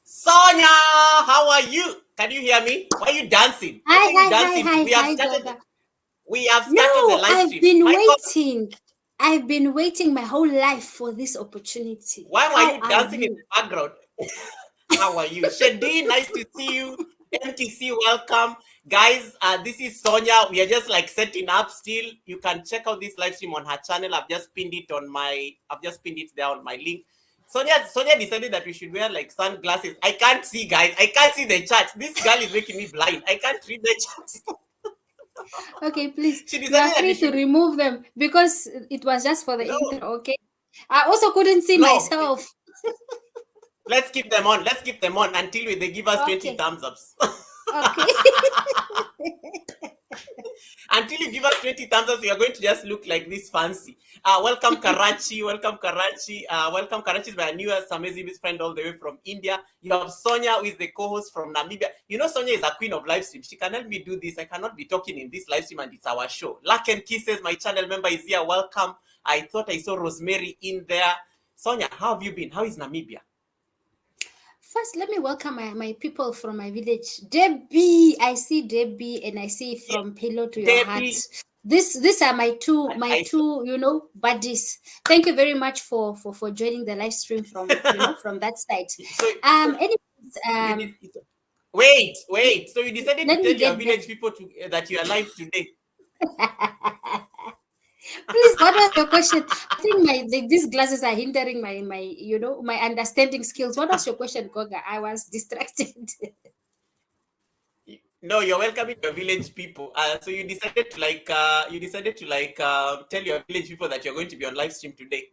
Sonia, how are you? Can you hear me? Why are you dancing? What Hi, are you hi, hi, dancing to? hi, We have hi, started. Goga. We have started the No, live I've stream. been My God, waiting. I've been waiting my whole life for this opportunity. why were How you are dancing in you? the background? How are you? Shadi, nice to see you. MTC, welcome. Guys, this is Sonia. We are just like setting up still. You can check out this live stream on her channel. I've just pinned it there on my link. Sonia decided that we should wear like sunglasses. I can't see, guys. I can't see the chat. This girl is making me blind. I can't read the chat. Okay, please. She You are decided that we free to should. remove them because it was just for the No, intro, okay? I also couldn't see no. myself. Let's keep them on. Let's keep them on until they give us 20 Okay, thumbs ups. okay. Until you give us 20 thumbs up, you are going to just look like this fancy. Welcome Karachi. Welcome Karachi. Welcome Karachi is my newest amazing friend all the way from India. You have Sonia, who is the co-host from Namibia. You know, Sonia is a queen of live stream. She can help me do this. I cannot be talking in this live stream and it's our show. Luck and Kisses, my channel member is here. Welcome. I thought I saw Rosemary in there. Sonia, how have you been? How is Namibia? First, let me welcome my people from my village. Debbie, I see Debbie, and I see from pillow to your heart. Debbie, These are my two I saw. buddies. Thank you very much for joining the live stream from from that side. So, Anyways, you did, wait. So you decided to let tell me your get village people that you are live today. Please, what was your question? I think these glasses are hindering my understanding skills. What was your question, Goga? I was distracted. No, you're welcoming your village people. So you decided to tell your village people that you're going to be on live stream today.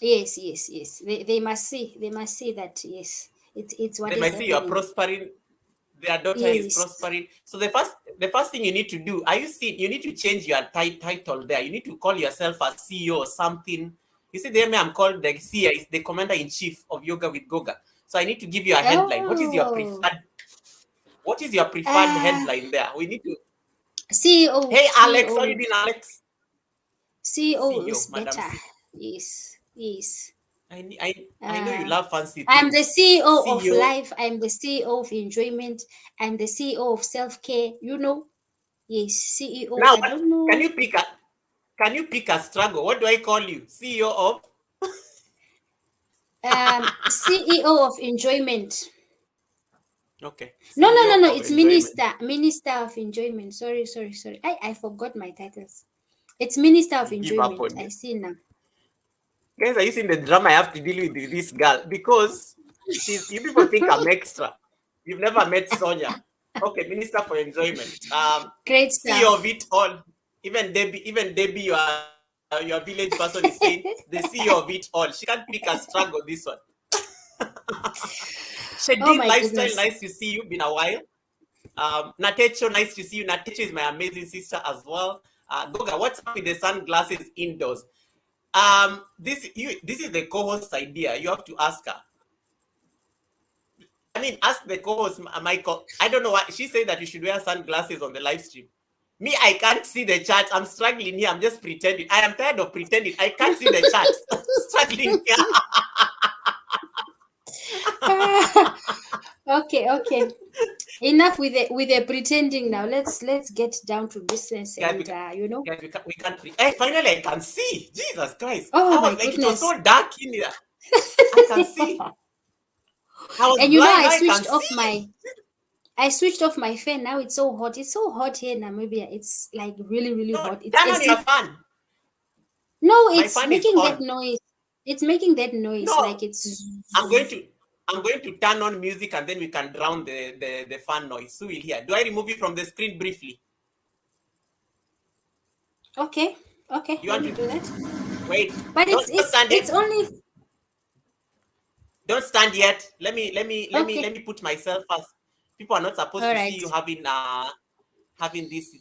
Yes, yes, yes. They must see. They must see that yes, it's what They is might see you are happening. prospering. Their daughter is Yes. prospering. So the first thing you need to do, are you seeing? You need to change your title there. You need to call yourself a CEO or something. You see, there I'm called the CEO, is the commander in chief of Yoga with Goga. So I need to give you a headline. What is your Oh. preferred? What is your preferred Uh headline there? We need to. CEO, Hey Alex, how you CEO, doing, Alex? CEO CEO, is Madam better. C. Yes, yes. I know you Uh, love fancy I'm the things. CEO of CEO. life. I'm the CEO of enjoyment. I'm the CEO of self care. You know, yes, CEO. Now, I don't know. can you pick a struggle? What do I call you? CEO of? CEO of enjoyment. Okay, No, no, no, CEO no. of It's enjoyment. Minister of enjoyment. Sorry, sorry, sorry. I forgot my titles. It's Minister of You give up enjoyment. on I it. see now. Guys, are you seeing the drama I have to deal with this girl? Because you people think I'm extra. You've never met Sonia. Okay, Minister for Enjoyment. Great CEO of stuff. it all. Even Debbie, your village person is saying the CEO of it all. She can't pick a struggle this one. Oh Shedin my Lifestyle, goodness. nice to see you. Been a while. Natecho, nice to see you. Natecho is my amazing sister as well. Goga, what's up with the sunglasses indoors? This is the co-host's idea. You have to ask her. I mean, ask the co-host, Michael. I don't know why she said that you should wear sunglasses on the live stream. Me, I can't see the chat. I'm struggling here. I'm just pretending. I am tired of pretending. I can't see the chat. Struggling here. Okay, okay. Enough with the pretending now. Let's get down to business Guys, and we can't. Hey, finally, I can see. Jesus Christ! Oh I my was like, it was goodness. so dark in here. I can see. I was And blind. I Now I can switched off see. my fan. Now it's so hot. It's so hot here in Namibia. It's like really, really No, hot. It's turn on as your if fan. no, My it's fan is making that on. noise. It's making that noise No, like it's I'm going to I'm going to turn on music and then we can drown the fan noise. So we'll hear. Do I remove it from the screen briefly? okay. Okay, You let want me to do that. wait? But Don't stand it's yet. only Don't stand yet. Let okay. me put myself first. People are not supposed All to see right. you having these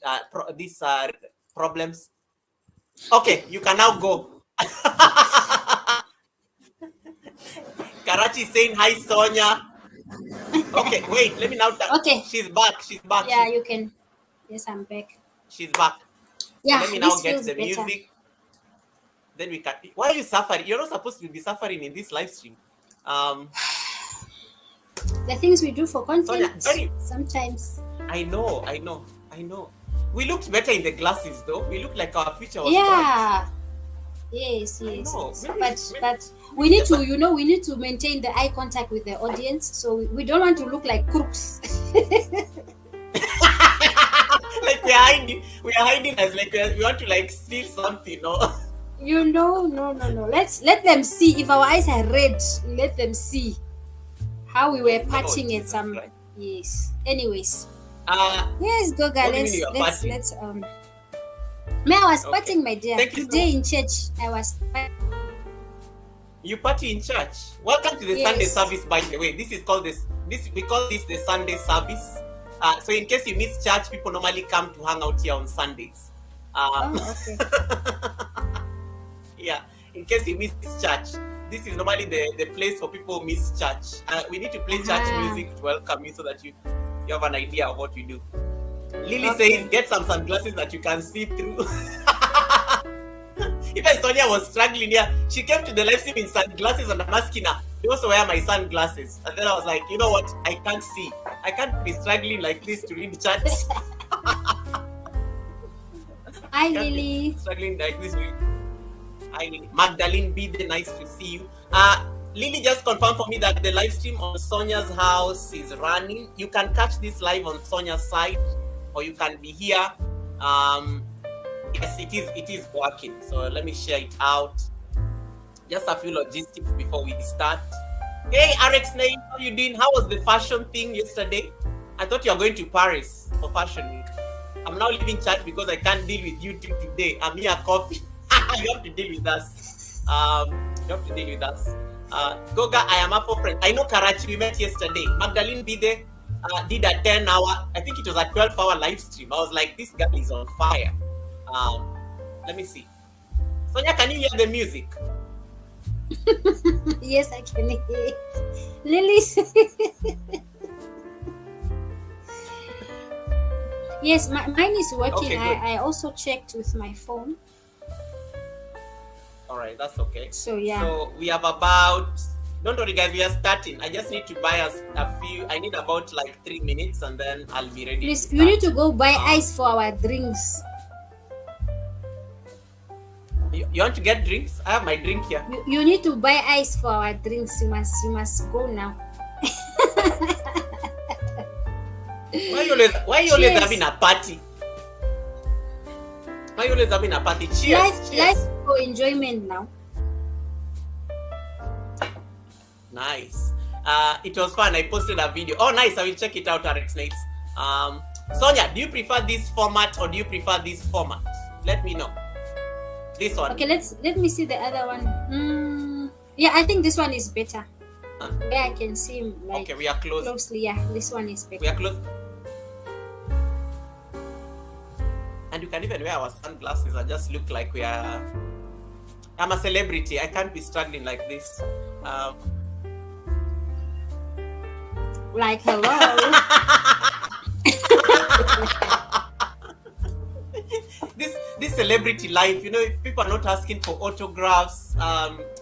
problems. Okay, you can now go. Karachi is saying hi, Sonia. Okay, wait. Let me now. Okay. She's back. She's back. Yeah, you can. Yes, I'm back. She's back. So Yeah, let me now this get feels the better. music. Then we can. Why are you suffering? You're not supposed to be suffering in this live stream. The things we do for Sonia, content very. sometimes. I know. We looked better in the glasses, though. We looked like our future was bright. Yeah. Yes, I yes, know. yes. Maybe, But we need to, we need to maintain the eye contact with the audience. So we don't want to look like crooks. like we are hiding. We are hiding as like we want to like steal something, no? No. Let them see. If our eyes are red, let them see how we were patching at some. Christ. Yes. Anyways. Uh, Yes, Goga. what do you mean you are patching? Let's Me, I was Okay. patching, my dear. Thank you so Today in church, I was. You party in church. Welcome to the Yes. Sunday service, by the way. We call this the Sunday service. So in case you miss church, people normally come to hang out here on Sundays. Okay. Yeah. In case you miss church, this is normally the place for people who miss church. We need to play church music to welcome you so that you have an idea of what we do. Lily says, get some sunglasses that you can see through. Even Sonia was struggling here. She came to the live stream in sunglasses and I'm asking her, you also wear my sunglasses. And then I was like, you know what? I can't see. I can't be struggling like this to read chat. Hi, Lily. Struggling like this. Hi, Lily. Magdalene B, nice to see you. Lily just confirmed for me that the live stream on Sonia's house is running. You can catch this live on Sonia's side, or you can be here. Yes, it is working. So let me share it out. Just a few logistics before we start. Hey, Alex Name, how you doing? How was the fashion thing yesterday? I thought you were going to Paris for fashion week. I'm now leaving chat because I can't deal with you two today. I'm here coffee. You have to deal with us. You have to deal with us. Goga, I am up for friend. I know Karachi, we met yesterday. Magdalene Bide did a 10-hour, I think it was a 12-hour live stream. I was like, this girl is on fire. Let me see. Sonia, can you hear the music? Yes, I can hear it. Lily. Yes, mine is working. Okay, I also checked with my phone. All right, that's okay. So yeah. So we have about, don't worry guys, we are starting. I just need to buy us a few, I need about like 3 minutes and then I'll be ready. Please, you need to go buy ice for our drinks. You want to get drinks? I have my drink here. You need to buy ice for our drinks. You must go now. Why you always having a party? Why you always having a party? Cheers. Life for enjoyment now. Nice. It was fun. I posted a video. Oh, nice. I will check it out, RX Nights. Sonia, do you prefer this format or do you prefer this format? Let me know. This one. Okay, let me see the other one. Yeah, I think this one is better. Where I can see like okay, we are close. Closely. Yeah, this one is better. We are close. And you can even wear our sunglasses. I just look like we are. I'm a celebrity. I can't be struggling like this. Like hello. This celebrity life, you know, if people are not asking for autographs,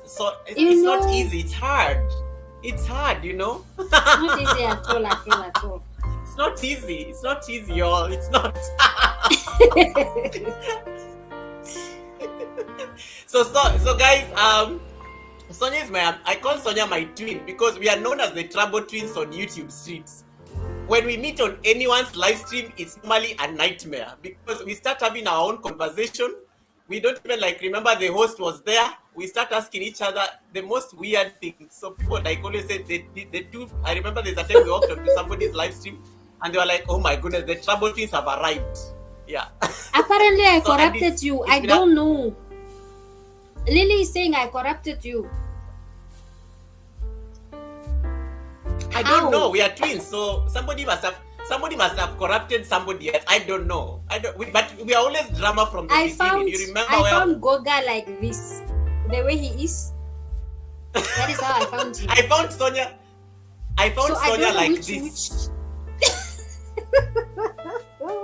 so it's not easy. It's hard. It's hard, you know. Not easy at all. At all. It's not easy. It's not easy, y'all. It's not. So guys, Sonia is I call Sonia my twin because we are known as the Trouble Twins on YouTube streets. When we meet on anyone's live stream, it's normally a nightmare because we start having our own conversation. We don't even like remember the host was there. We start asking each other the most weird things. So people like always say the two. I remember there's a time we walked onto somebody's live stream and they were like, "Oh my goodness, the Trouble Twins have arrived." Yeah. Apparently, I corrupted you. I don't know. Lily is saying I corrupted you. I don't know. We are twins, so somebody must have corrupted somebody else. I don't know. But we are always drama from the beginning. You remember? I found Goga like this, the way he is. That is how I found him. I found Sonia. Sonia like this.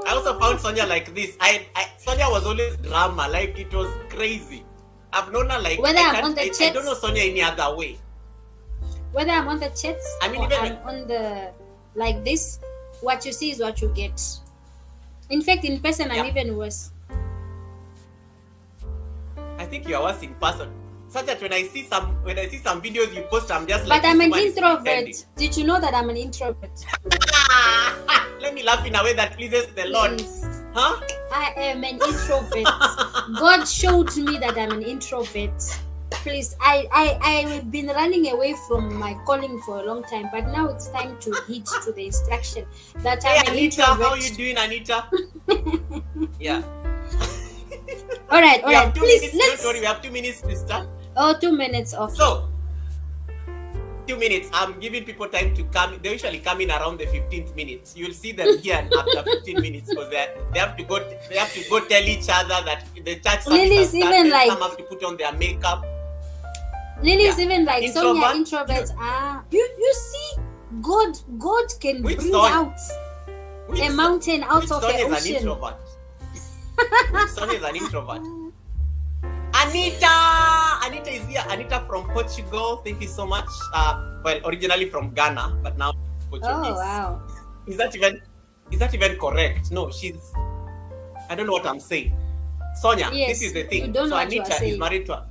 I also found Sonia like this. Sonia was always drama. Like it was crazy. I've known her like whether I'm on the I don't know Sonia any other way. Whether I'm on the chats or I'm on the like this, what you see is what you get. In fact, in person, I'm even worse. I think you are worse in person. Such that when I see some videos you post, I'm just like. But I'm an introvert. Did you know that I'm an introvert? Let me laugh in a way that pleases the Lord. Yes. Huh? I am an introvert. God showed me that I'm an introvert. Please, I've been running away from my calling for a long time, but now it's time to heed to the instruction that I'm an Anita, introvert. how you doing, Anita? Yeah. All right. Please, don't worry, we have 2 minutes to start. Oh, 2 minutes off. So, 2 minutes. I'm giving people time to come. They usually come in around the 15th minute. You'll see them here after 15 minutes because they have to go. They have to go tell each other that the church service has started. Even like some have to put on their makeup. Lily's even like Introvert? Sonia introverts. You see, God can Which bring Sonia? out a mountain out of the Sonia is an ocean. introvert. Which Sonia is an introvert. Anita is here. Anita from Portugal. Thank you so much. Well, originally from Ghana, but now Portuguese. Oh wow! Is that even correct? No, she's. I don't know what I'm saying. Sonia, Yes, this is the thing. you don't know what you Anita are is saying. married to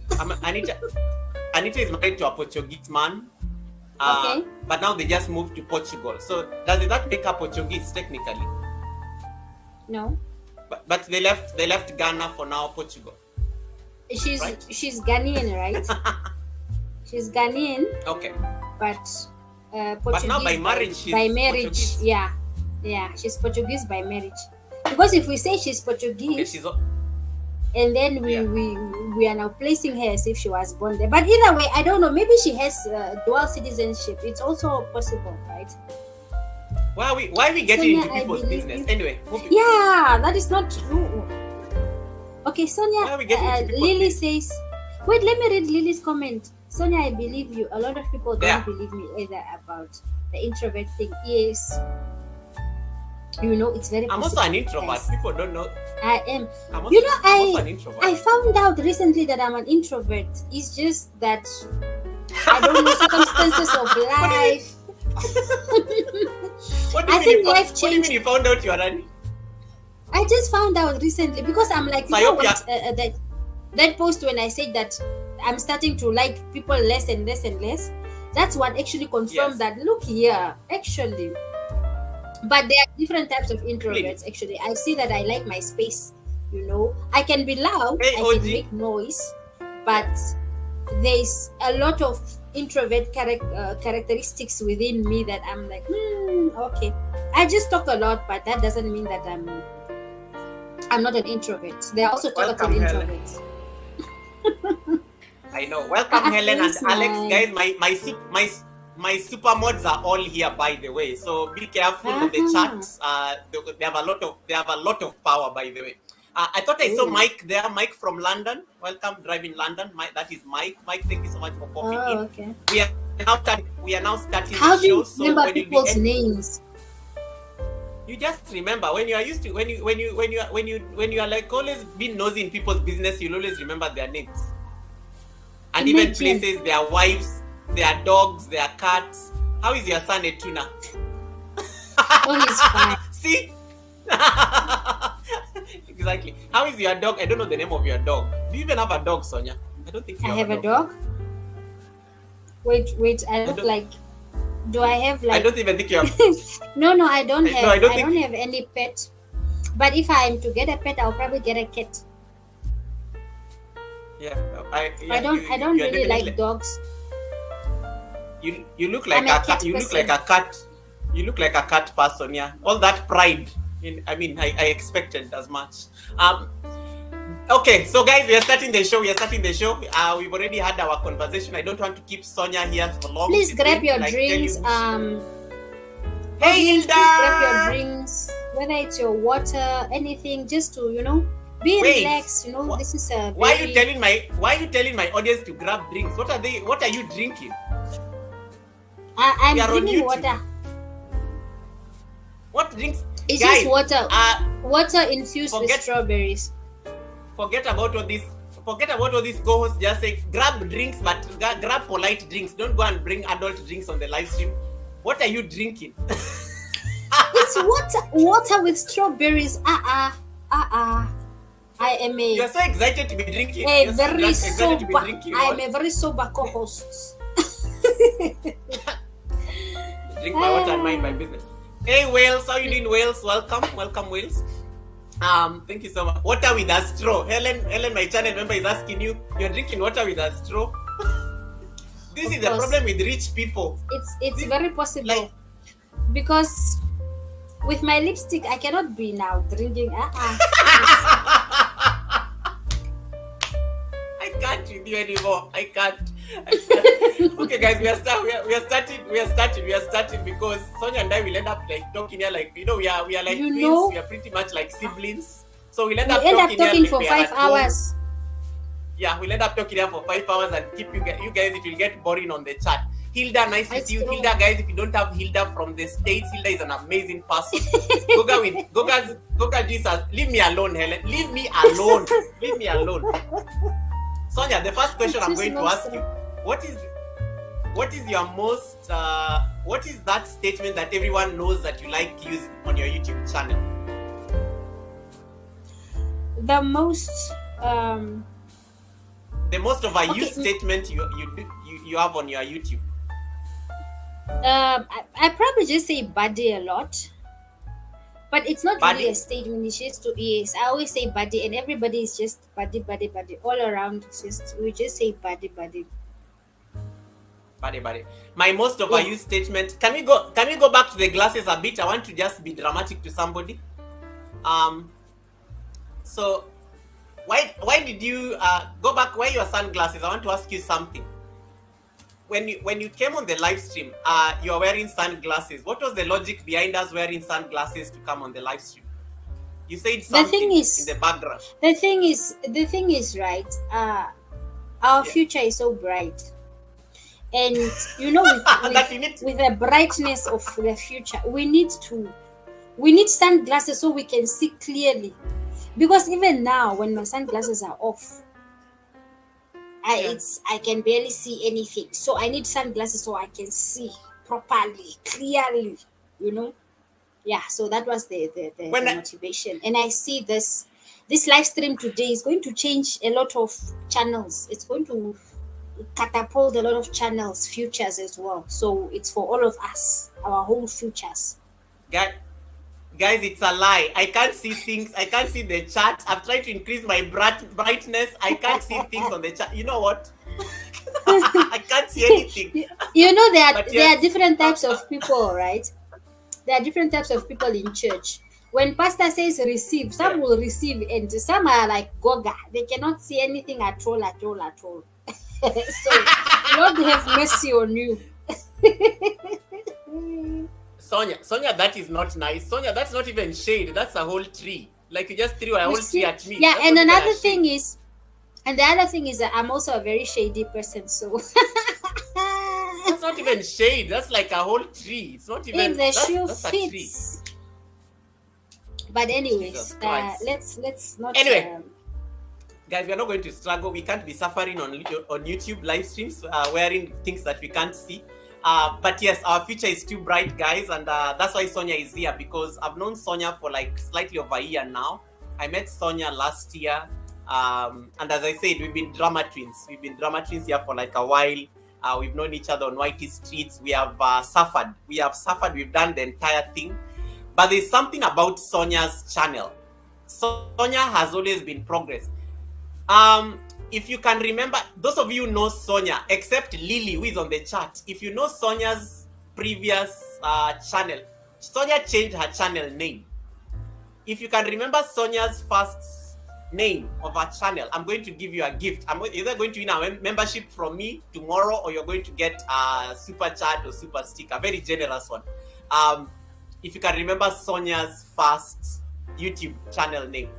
Anita is married to a Portuguese man. Okay. But now they just moved to Portugal. So does that make her Portuguese technically? No, But they left Ghana for now Portugal. she's Right. she's Ghanaian, right? She's Ghanaian, Okay. but Portuguese. But now by marriage, she's by marriage, Portuguese. yeah, she's Portuguese by marriage. Because if we say she's Okay, Portuguese, she's and then we we are now placing her as if she was born there. But either way, I don't know. Maybe she has dual citizenship. It's also possible, right? Why are we getting Sonia, into people's business? you. Anyway, Yeah, that is not true. Okay, Sonia, why are we getting into people's Lily business? says, wait, let me read Lily's comment. Sonia, I believe you. A lot of people don't Yeah. believe me either about the introvert thing. Yes, it's very I'm possible. also an introvert. Guys. People don't know. I am. I'm also an introvert. I found out recently that I'm an introvert. It's just that I don't know circumstances of life. What do you I mean think you life what do you mean changed. you found out you're an? I just found out recently because I'm like, So I you know hope what, that post when I said that I'm starting to like people less and less and less. That's what actually confirmed Yes. that. Look here, actually. But there are different types of introverts. Actually, I see that I like my space. I can be loud, Hey, I OG. can make noise, but there's a lot of introvert characteristics within me that I'm like, okay. I just talk a lot, but that doesn't mean that I'm not an introvert. There are also talkative Welcome, Helen. introverts. I know. Welcome, Helen and Yes, Alex, ma'am. guys. My super mods are all here, by the way. So be careful of the chats. They have a lot of power, by the way. I thought I saw Ooh. Mike there. Mike from London. Welcome, driving London. That is Mike. Mike, thank you so much for popping in. Okay. We are now starting How the do show. you So remember when people's names? you just remember when you are used to when you are like always being nosy in people's business, you'll always remember their names. And even Imagine. places, their wives, their dogs, their cats. How is your son Etuna? Oh, he's fine. See? Exactly. How is your dog? I don't know the name of your dog. Do you even have a dog, Sonia? I don't think you I have a dog. Wait, I look don't- like. Do I have I like? don't even think you have. No, I don't have. No, I don't I think- don't have any pet. But if I am to get a pet, I'll probably get a cat. Yeah, I don't you are really like definitely- dogs. You look like I'm a a cat. cat You look person. like a cat. You look like a cat person. Yeah, all that pride. I expected as much. Okay, so guys, we are starting the show. We've already had our conversation. I don't want to keep Sonia here for long. Please She's grab going to, your like, drinks. tell you- Hey, Hey, please grab your Hilda! drinks. Whether it's your water, anything, just to be Wait, relaxed. what- This is a. Why are you very- telling my audience to grab drinks? What are you drinking? I'm We are on drinking YouTube. water. What drinks? It's Guys, just water. Uh, Water infused with forget- strawberries. forget about all this. Forget about all these co-hosts. Just say grab drinks, but grab polite drinks. Don't go and bring adult drinks on the live stream. What are you drinking? It's water with strawberries. I am You're so excited to be drinking. a You're so very excited to be sober. drinking. I'm a very sober co-host. Drink my water and mind my business. Hey Wales, how you doing, Wales? Welcome, Wales. Thank you so much. Water with a straw. Helen, my channel member is asking you. You're drinking water with a straw. This Of is the course. problem with rich people. It's very possible Like- because with my lipstick I cannot be now drinking. I can't with you anymore. I can't. Okay, guys, we are starting because Sonia and I will end up like talking here, like we are like You twins. know- We are pretty much like siblings. So we'll end We up end up talking, talking here for like we are 5 at home. hours. Yeah, we'll end up talking here for 5 hours and keep you guys. It will get boring on the chat. Hilda, nice to That's see you. true. Hilda, guys, if you don't have Hilda from the States, Hilda is an amazing person. Goga Jesus, leave me alone, Helen. Leave me alone. Leave me alone. Sonia, the first question I'm Just going to not ask you, what is your most what is that statement that everyone knows that you like using on your YouTube channel? The most The most overused Okay. statement you have on your YouTube. I probably just say buddy a lot. But it's not Buddy? really a statement. It's just to yes. I always say buddy, and everybody is just buddy all around. We just say buddy. Buddy. My most overused statement. Can we go back to the glasses a bit? I want to just be dramatic to somebody. So Why did you go back? Wear your sunglasses. I want to ask you something. When you came on the live stream, you are wearing sunglasses. What was the logic behind us wearing sunglasses to come on the live stream? You said The something thing is, in the background. the thing is, right? Our Yeah. future is so bright, and you know, That you need. with the brightness of the future, we need sunglasses so we can see clearly. Because even now, when my sunglasses are off, Yeah. I can barely see anything. So I need sunglasses so I can see properly, clearly. You know. Yeah, so that was the When I, motivation, and I see this live stream today is going to change a lot of channels. It's going to catapult a lot of channels futures as well, so it's for all of us, our whole futures. guys, it's a lie. I can't see things. I can't see the chat. I've tried to increase my brightness. I can't see things on the chat. You know what? I can't see anything. You know, But there yes, are different types of people, right? There are different types of people in church. When pastor says receive, some yeah. will receive, and some are like Goga. They cannot see anything at all. So Lord have mercy on you. Sonia, that is not nice. Sonia, that's not even shade. That's a whole tree. Like you just threw a You whole tree see? at me. Yeah, That's and not even another a thing shade. is, and the other thing is that I'm also a very shady person. So That's not even shade. That's like a whole tree. It's not even. if the shoe That's a tree. fits. But anyways, Jesus Christ. let's not. Anyway, guys, we are not going to struggle. We can't be suffering on YouTube live streams, wearing things that we can't see. But yes, our future is too bright, guys, and that's why Sonia is here, because I've known Sonia for like slightly over a year now. I met Sonia last year, and as I said, we've been drama twins. We've been drama twins here for like a while. We've known each other on Whitey Streets. We have suffered. We've done the entire thing. But there's something about Sonia's channel. Sonia has always been progress. If you can remember, those of you who know Sonia, except Lily, who is on the chat, if you know Sonia's previous channel, Sonia changed her channel name. If you can remember Sonia's first name of her channel, I'm going to give you a gift. I'm either going to win a membership from me tomorrow, or you're going to get a super chat or super sticker, a very generous one. If you can remember Sonia's first YouTube channel name,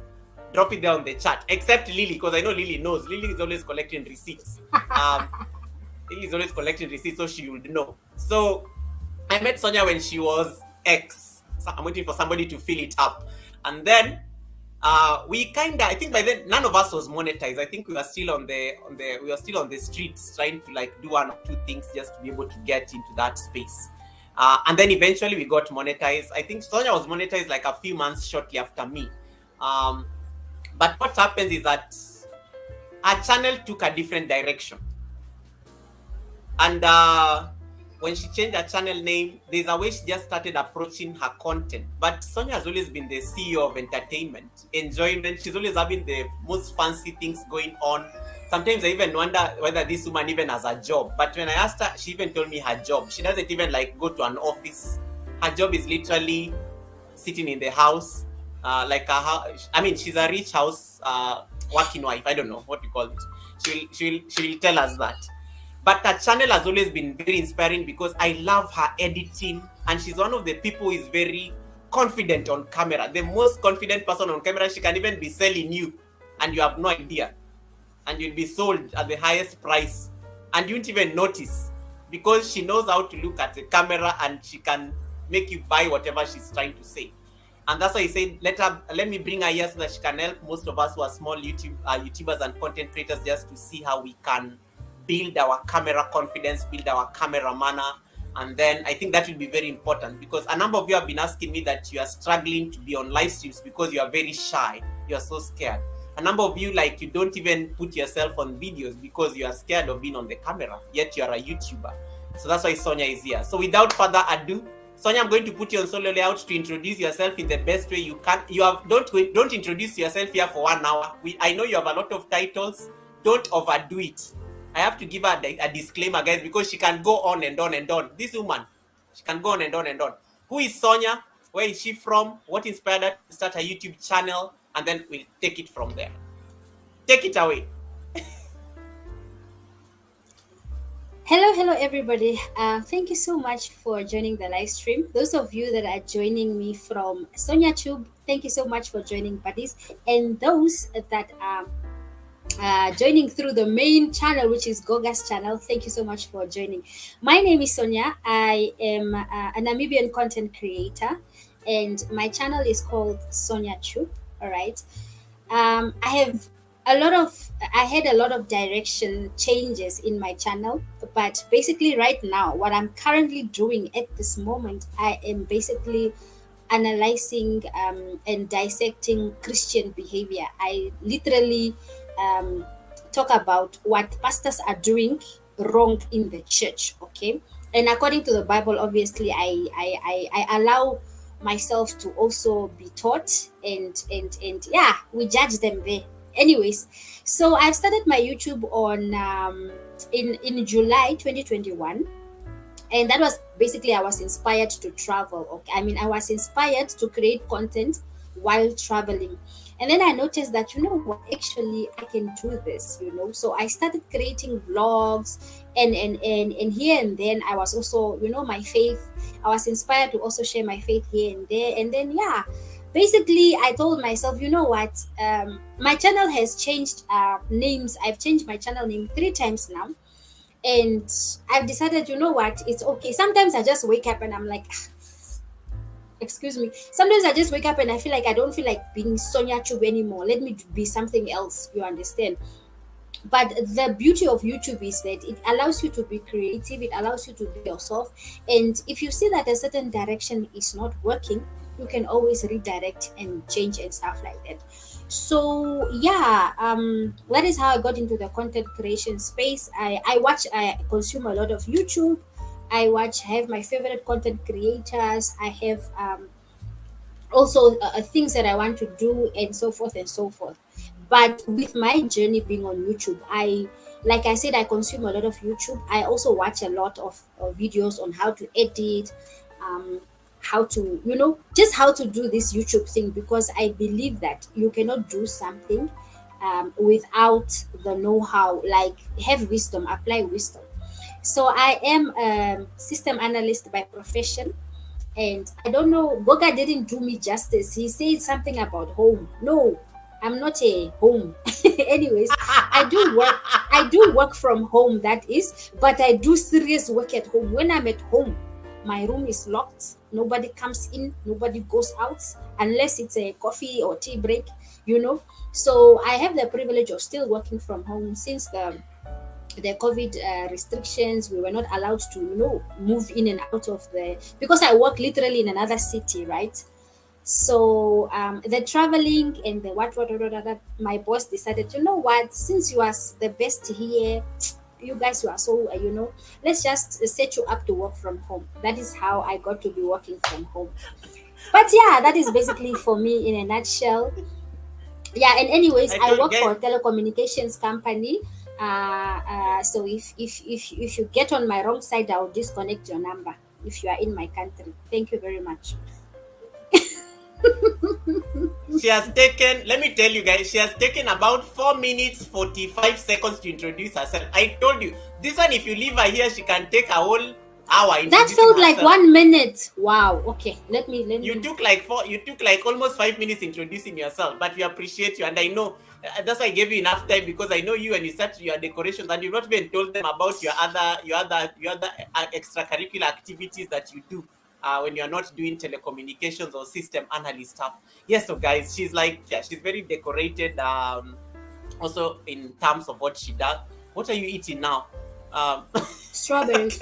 drop it there on the chat, except Lily, because I know Lily knows. Lily is always collecting receipts. Lily is always collecting receipts, so she would know. So I met Sonia when she was X. So I'm waiting for somebody to fill it up. And then we I think by then none of us was monetized. I think we were still on the streets trying to like do one or two things just to be able to get into that space. And then eventually we got monetized. I think Sonia was monetized like a few months shortly after me. But what happens is that our channel took a different direction. And when she changed her channel name, there's a way she just started approaching her content. But Sonia has always been the CEO of entertainment, enjoyment. She's always having the most fancy things going on. Sometimes I even wonder whether this woman even has a job. But when I asked her, she even told me her job. She doesn't even like go to an office. Her job is literally sitting in the house. She's a rich house working wife. I don't know what you call it. She'll tell us that. But her channel has always been very inspiring because I love her editing, and she's one of the people who is very confident on camera. The most confident person on camera. She can even be selling you, and you have no idea, and you'll be sold at the highest price, and you won't even notice, because she knows how to look at the camera and she can make you buy whatever she's trying to say. And that's why I said, let me bring her here so that she can help most of us who are small YouTubers and content creators, just to see how we can build our camera confidence, build our camera manner. And then I think that will be very important, because a number of you have been asking me that you are struggling to be on live streams because you are very shy. You are so scared. A number of you, like, you don't even put yourself on videos because you are scared of being on the camera, yet you are a YouTuber. So that's why Sonia is here. So without further ado, Sonia, I'm going to put you on solo layout to introduce yourself in the best way you can. Don't introduce yourself here for 1 hour. I know you have a lot of titles. Don't overdo it. I have to give her a disclaimer, guys, because she can go on and on and on. This woman, she can go on and on and on. Who is Sonia? Where is she from? What inspired her to start a YouTube channel? And then we'll take it from there. Take it away. Hello, everybody. Thank you so much for joining the live stream. Those of you that are joining me from Sonia Tube, thank you so much for joining, buddies. And those that are joining through the main channel, which is Goga's channel, thank you so much for joining. My name is Sonia. I am a Namibian content creator, and my channel is called Sonia Tube. All right. I had a lot of direction changes in my channel, but basically right now what I'm currently doing at this moment, I am basically analyzing and dissecting Christian behavior. I literally talk about what pastors are doing wrong in the church. Okay, and according to the Bible, obviously I allow myself to also be taught, and yeah, we judge them there. Anyways, so I've started my YouTube on in July 2021, and that was basically I was inspired to travel. Okay, I mean I was inspired to create content while traveling, and then I noticed that, you know what, actually I can do this, you know. So I started creating vlogs, and here and then I was also, you know, my faith, I was inspired to also share my faith here and there. And then yeah, basically I told myself, you know what, my channel has changed names. I've changed my channel name 3 times now, and I've decided, you know what, it's okay. Sometimes I just wake up and I'm like, excuse me, sometimes I just wake up and I feel like I don't feel like being Sonia Tube anymore. Let me be something else, you understand. But the beauty of YouTube is that it allows you to be creative, it allows you to be yourself, and if you see that a certain direction is not working, you can always redirect and change and stuff like that. So yeah, that is how I got into the content creation space. I consume a lot of YouTube. I have my favorite content creators. I have also things that I want to do, and so forth and so forth. But with my journey being on YouTube, like I said, I consume a lot of YouTube. I also watch a lot of videos on how to edit, how to, you know, just how to do this YouTube thing, because I believe that you cannot do something without the know-how. Like, have wisdom, apply wisdom. So I am a system analyst by profession, and I don't know, Goga didn't do me justice. He said something about home. No, I'm not a home. Anyways, I do work from home, that is, but I do serious work at home. When I'm at home, my room is locked. Nobody comes in, nobody goes out, unless it's a coffee or tea break, you know. So I have the privilege of still working from home. Since the COVID restrictions, we were not allowed to, you know, move in and out of because I work literally in another city, right? So the traveling and the what, my boss decided, you know what, since you are the best here, you guys, you are so, you know, let's just set you up to work from home. That is how I got to be working from home. But yeah, that is basically for me in a nutshell. Yeah, and anyways, I work for a telecommunications company. So if you get on my wrong side, I'll disconnect your number if you are in my country. Thank you very much. She has taken, let me tell you guys, she has taken about 4 minutes 45 seconds to introduce herself. I told you, this one, if you leave her here, she can take a whole hour. That felt like 1 minute. Wow. Okay, let me. You took like almost 5 minutes introducing yourself, but we appreciate you, and I know that's why I gave you enough time, because I know you and you start your decorations, and you've not even told them about your other extracurricular activities that you do when you're not doing telecommunications or system analyst stuff. Yes, so guys, she's like, yeah, she's very decorated. Also in terms of what she does. What are you eating now? Strawberries.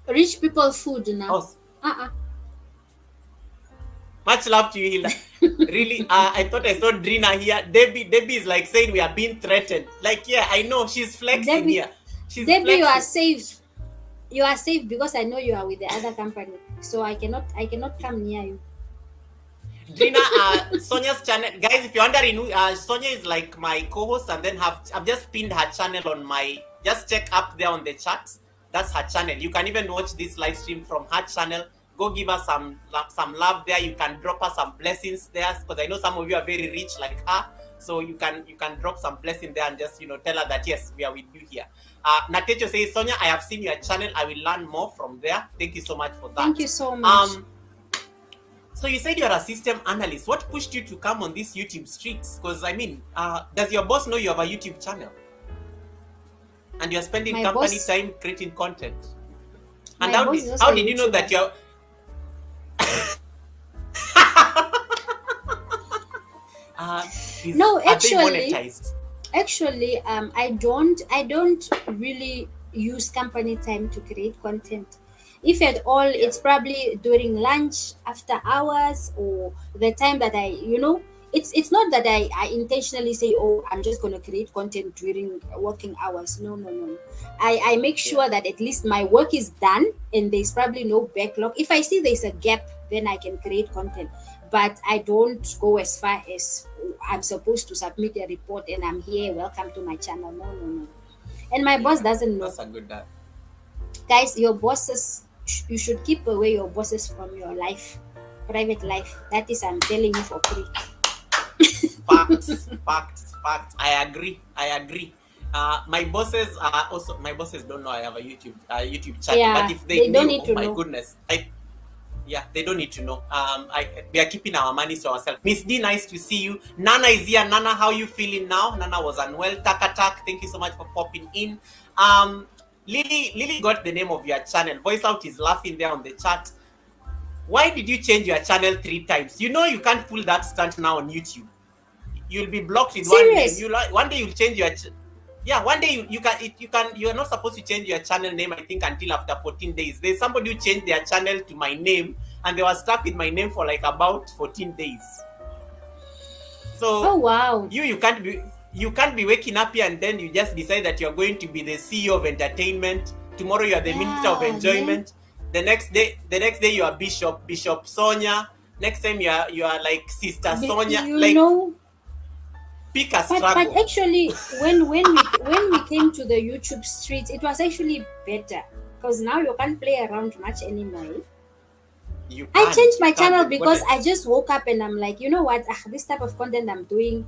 Rich people food now. Oh. Much love to you, Hilda. Really, I thought I saw Drina here. Debbie is like saying we are being threatened. Like, yeah, I know, she's flexing here. She's Debbie, flexing. you are safe. You are safe because I know you are with the other company, so I cannot come near you. Drina, Sonia's channel, guys. If you're wondering, Sonia is like my co-host, and then I've just pinned her channel on my. Just check up there on the charts. That's her channel. You can even watch this live stream from her channel. Go give her some love there. You can drop her some blessings there, because I know some of you are very rich like her. So you can drop some blessing there and just tell her that yes, we are with you here. Natecho says, Sonia, I have seen your channel. I will learn more from there. Thank you so much for that. Thank you so much. So you said you're a system analyst. What pushed you to come on these YouTube streets? Because I mean, does your boss know you have a YouTube channel? And you're spending company time creating content. And how did you know that you're no, actually, I don't really use company time to create content. If at all, it's probably during lunch, after hours, or the time that it's not that I intentionally say, oh, I'm just going to create content during working hours. No. I make sure that at least my work is done and there's probably no backlog. If I see there's a gap, then I can create content. But I don't go as far as I'm supposed to submit a report and I'm here, welcome to my channel. No. And my boss doesn't know. That's a good that. Guys, your bosses, you should keep away your bosses from your life, private life. That is, I'm telling you for free. Facts. I agree. My bosses don't know I have a YouTube channel. Yeah, but if they don't knew, need to know. Goodness, they don't need to know. We are keeping our money to ourselves. Miss D, nice to see you. Nana is here. Nana, how you feeling now? Nana was unwell. Takatak, thank you so much for popping in. Lily got the name of your channel. Voice Out is laughing there on the chat. Why did you change your channel 3 times? You know you can't pull that stunt now on YouTube. You'll be blocked with Serious? one name. One day you'll change your one day you're not supposed to change your channel name, I think, until after 14 days. There's somebody who changed their channel to my name and they were stuck with my name for like about 14 days. So oh wow. You can't be waking up here and then you just decide that you're going to be the CEO of entertainment. Tomorrow you are the Minister of Enjoyment. The next day you are Bishop Sonia. Next time you are like Sister Sonia. Pick a struggle. But actually, when we came to the YouTube streets, it was actually better because now you can't play around much anymore. I changed my channel because I just woke up and I'm like, you know what? This type of content I'm doing,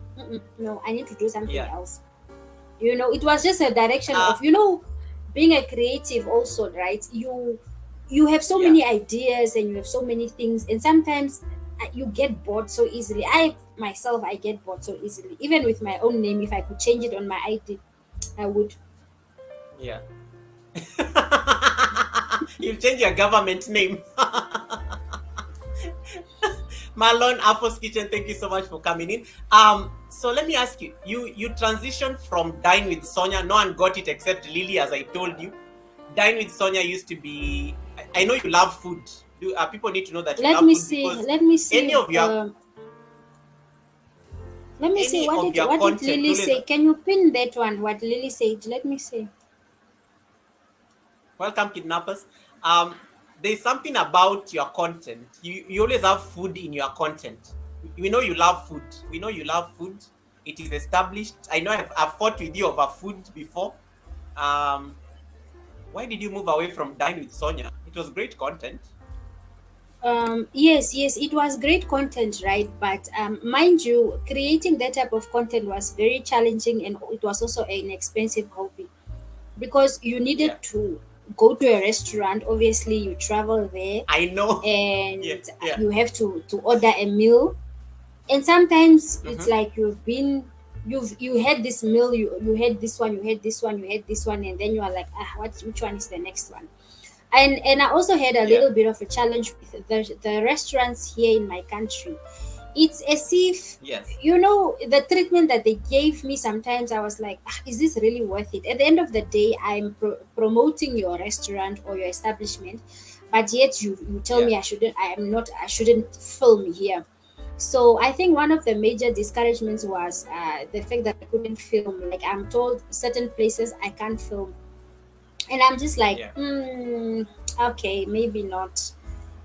no, I need to do something else. It was just a direction of being a creative also, right? You have so many ideas and you have so many things, and sometimes you get bored so easily. I get bored so easily. Even with my own name, if I could change it on my ID, I would. Yeah. You'll change your government name. Marlon, Apple's Kitchen, thank you so much for coming in. So let me ask you, you transitioned from Dine with Sonia. No one got it except Lily, as I told you. Dine with Sonia used to be, I know you love food. People need to know that you love food. Let me see. Any of your... Let me see, what did Lily say? Can you pin that one, what Lily said? Let me see. Welcome, kidnappers. There's something about your content. You always have food in your content. We know you love food. It is established. I know I've fought with you over food before. Why did you move away from Dine with Sonia? It was great content. Yes, it was great content, right? But mind you, creating that type of content was very challenging, and it was also an expensive hobby because you needed to go to a restaurant. Obviously, you travel there. I know. And you have to order a meal, and sometimes it's like you had this meal, you had this one, and then you are like, which one is the next one? And I also had a little bit of a challenge with the restaurants here in my country. It's as if, the treatment that they gave me, sometimes I was like, is this really worth it? At the end of the day, I'm promoting your restaurant or your establishment, but yet you tell me I shouldn't film here. So I think one of the major discouragements was the fact that I couldn't film. Like, I'm told certain places I can't film. And I'm just like, okay, maybe not.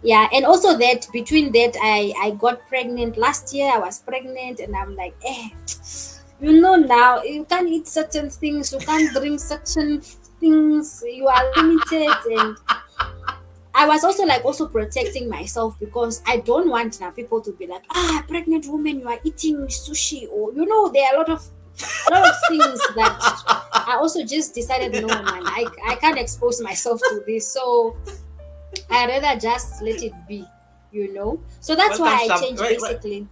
Yeah, and also that between that, I got pregnant last year. I was pregnant, and I'm like, now you can't eat certain things, you can't drink certain things, you are limited, and I was also like also protecting myself because I don't want now people to be like, pregnant woman, you are eating sushi, or there are a lot of things that I also just decided, no man, I can't expose myself to this. So I rather just let it be, So that's Welcome, why I Shab. changed Wait, basically.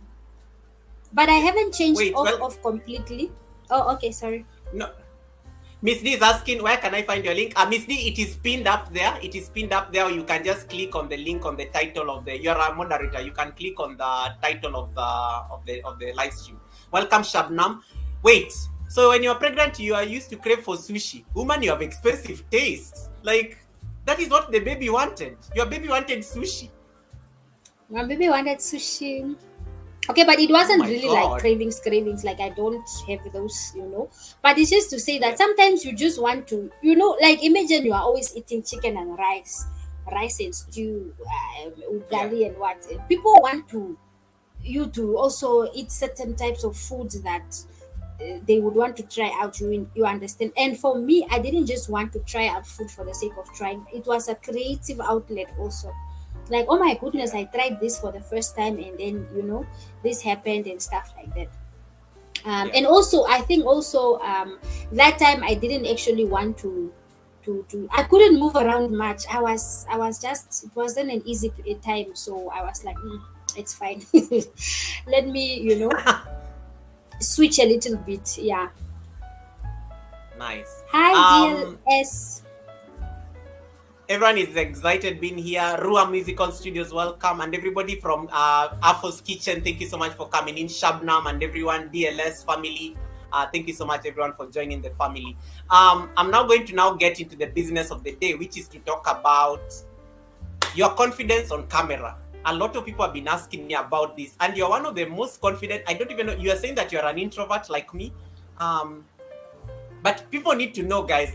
But I haven't changed wait, well, off completely. Oh, okay, sorry. no. Miss D is asking, where can I find your link? Miss D, it is pinned up there. It is pinned up there. You can just click on the link on the title of the. You're a moderator. You can click on the title of the live stream. Welcome, Shabnam. Wait. So when you're pregnant, you are used to crave for sushi. Woman, you have expensive taste. Like that is what the baby wanted. Your baby wanted sushi. My baby wanted sushi. Okay, but it wasn't my really God. like cravings. Like I don't have those, But it's just to say that sometimes you just want to, like imagine you are always eating chicken and rice and stew, ugali and what. People want you to also eat certain types of foods that they would want to try out. You understand? And for me, I didn't just want to try out food for the sake of trying. It was a creative outlet also. Like, oh my goodness, I tried this for the first time, and then this happened and stuff like that. And also, I think also that time I didn't actually want to I couldn't move around much. I was just, it wasn't an easy time, so I was like, it's fine. Let me switch a little bit. Yeah. Nice. Hi, DLS. Everyone is excited being here. Rua Musical Studios, welcome. And everybody from Afos Kitchen, thank you so much for coming in. Shabnam and everyone, DLS family, thank you so much everyone for joining the family. I'm now going to get into the business of the day, which is to talk about your confidence on camera. A lot of people have been asking me about this, and you're one of the most confident. I don't even know, you are saying that you're an introvert like me. But people need to know, guys,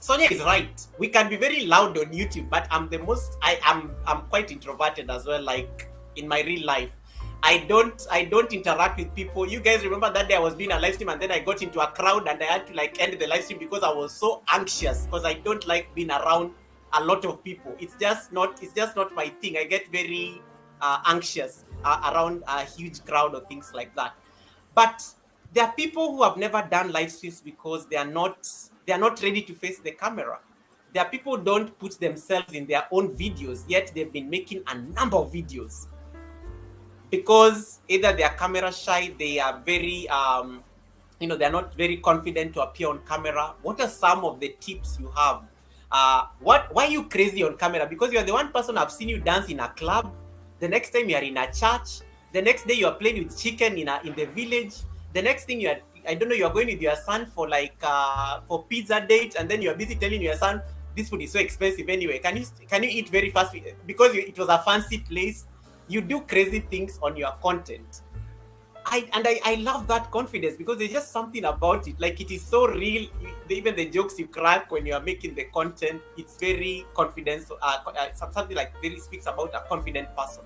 Sonia is right. We can be very loud on YouTube, but I'm quite introverted as well. Like in my real life, I don't interact with people. You guys remember that day I was doing a live stream and then I got into a crowd and I had to end the live stream because I was so anxious because I don't like being around a lot of people. It's just not my thing. I get very anxious around a huge crowd or things like that. But there are people who have never done live streams because they are not ready to face the camera. There are people who don't put themselves in their own videos, yet they've been making a number of videos. Because either they are camera shy, they are very, they're not very confident to appear on camera. What are some of the tips you have? Why are you crazy on camera? Because you're the one person I've seen you dance in a club. The next time you are in a church. The next day you are playing with chicken in the village. The next thing you're going with your son for for pizza date, and then you're busy telling your son this food is so expensive anyway. Can you eat very fast because it was a fancy place? You do crazy things on your content. I love that confidence because there's just something about it. Like it is so real. Even the jokes you crack when you are making the content, it's very confident. Something like really speaks about a confident person.